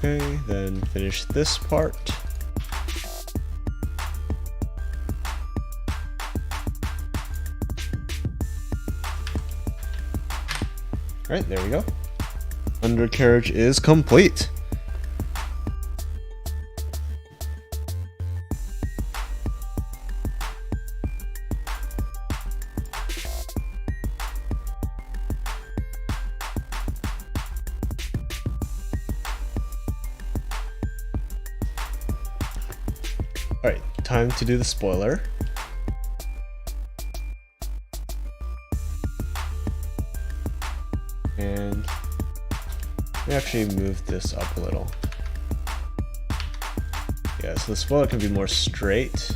Speaker 1: Okay, then finish this part. Alright, there we go. Undercarriage is complete. Alright, time to do the spoiler. And let me actually move this up a little. Yeah, so the spoiler can be more straight.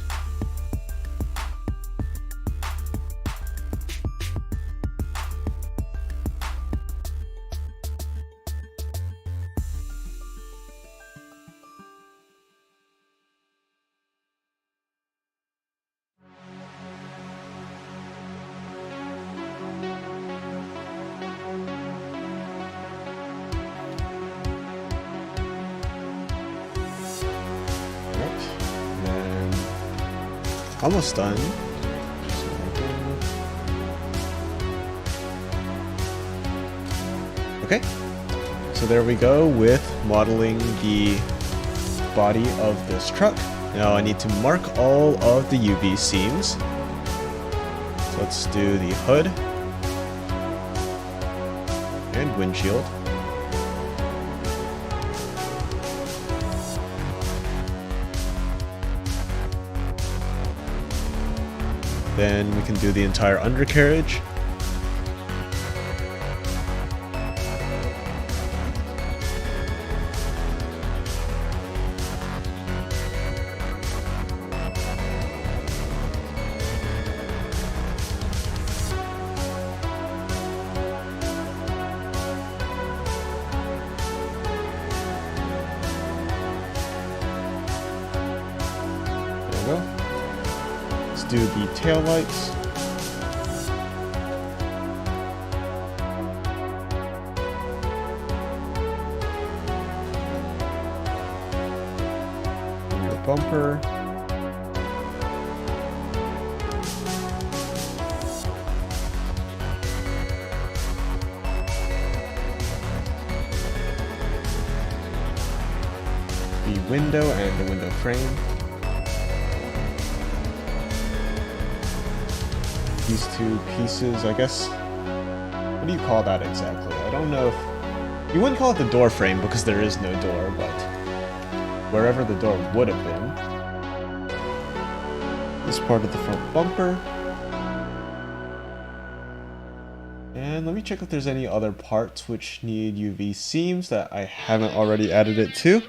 Speaker 1: Almost done. Okay, so there we go with modeling the body of this truck. Now I need to mark all of the UV seams. So let's do the hood and windshield. Then we can do the entire undercarriage. There we go. Do the tail lights. Rear bumper. The window and the window frame. These two pieces, I guess. What do you call that exactly? I don't know if... You wouldn't call it the door frame because there is no door, but wherever the door would have been. This part of the front bumper. And let me check if there's any other parts which need UV seams that I haven't already added it to.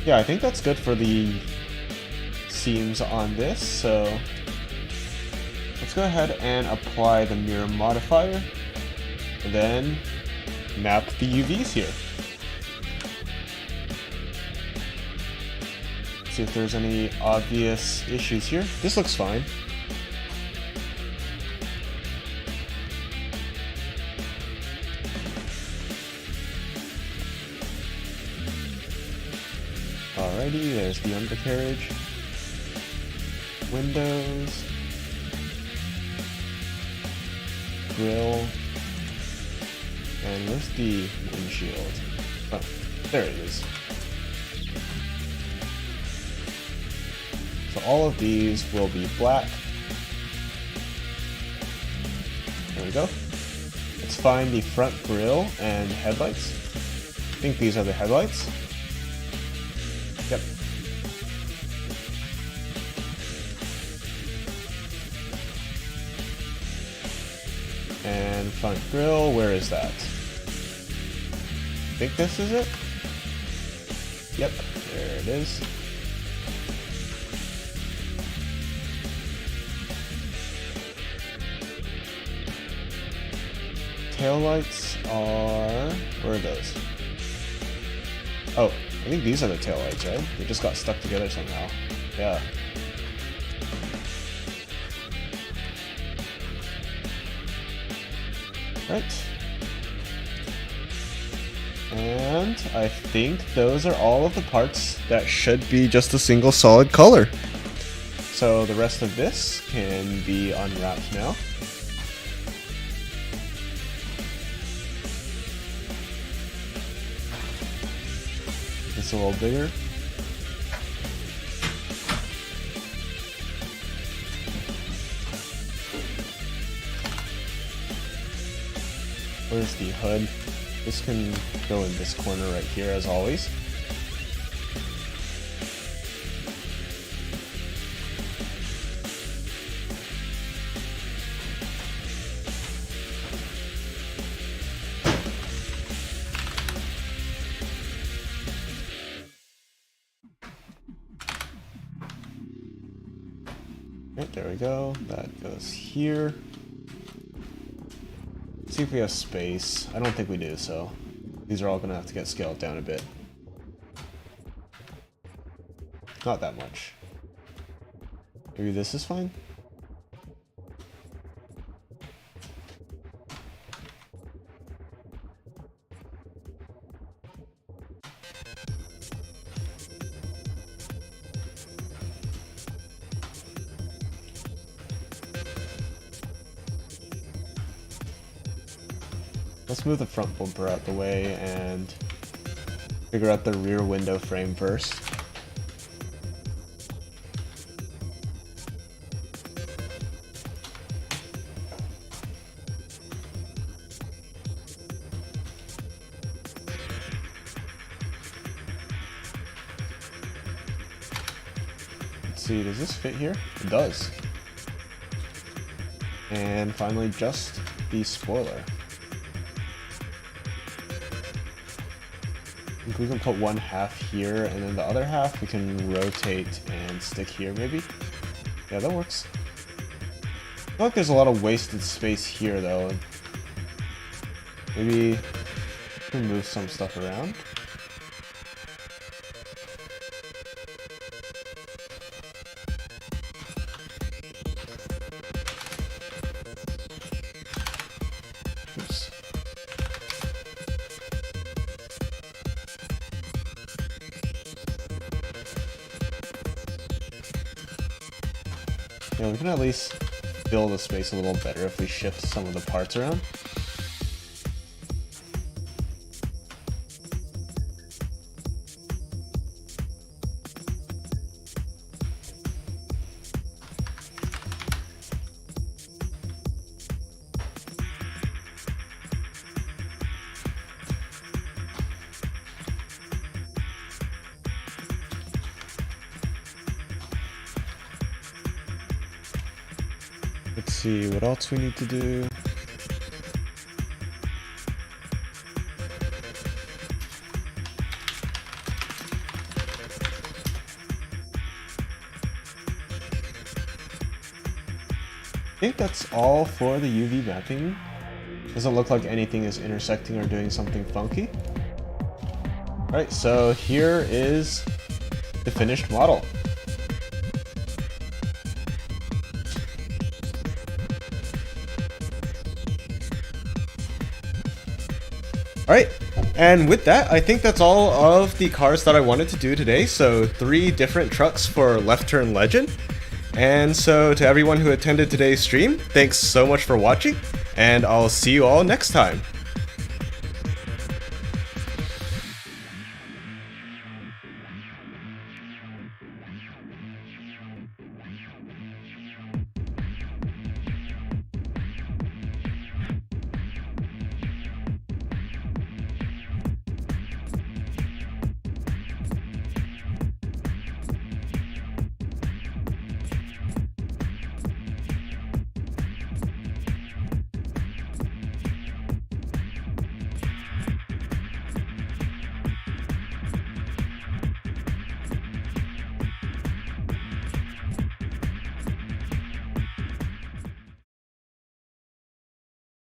Speaker 1: Yeah, I think that's good for the seams on this, so let's go ahead and apply the mirror modifier, and then map the UVs here. See if there's any obvious issues here. This looks fine. Alrighty, there's the undercarriage, windows, grille, and where's the windshield? Oh, there it is. So all of these will be black. There we go. Let's find the front grille and headlights. I think these are the headlights. Yep. And front grille, where is that? I think this is it? Yep, there it is. Taillights are... where are those? Oh, I think these are the taillights, right? They just got stuck together somehow. Yeah. Right. And I think those are all of the parts that should be just a single solid color. So the rest of this can be unwrapped now. It's a little bigger. Where's the hood? This can go in this corner right here as always. Right, there we go. That goes here. Let's see if we have space. I don't think we do, so these are all gonna have to get scaled down a bit. Not that much. Maybe this is fine? Let's move the front bumper out the way and figure out the rear window frame first. Let's see, does this fit here? It does. And finally, just the spoiler. I think we can put one half here, and then the other half we can rotate and stick here, maybe? Yeah, that works. I feel like there's a lot of wasted space here, though. Maybe we can move some stuff around. Oops. Yeah, we can at least fill the space a little better if we shift some of the parts around. Let's see what else we need to do. I think that's all for the UV mapping. Doesn't look like anything is intersecting or doing something funky. Alright, so here is the finished model. Alright, and with that, I think that's all of the cars that I wanted to do today. So 3 different trucks for Left Turn Legend. And so to everyone who attended today's stream, thanks so much for watching, and I'll see you all next time.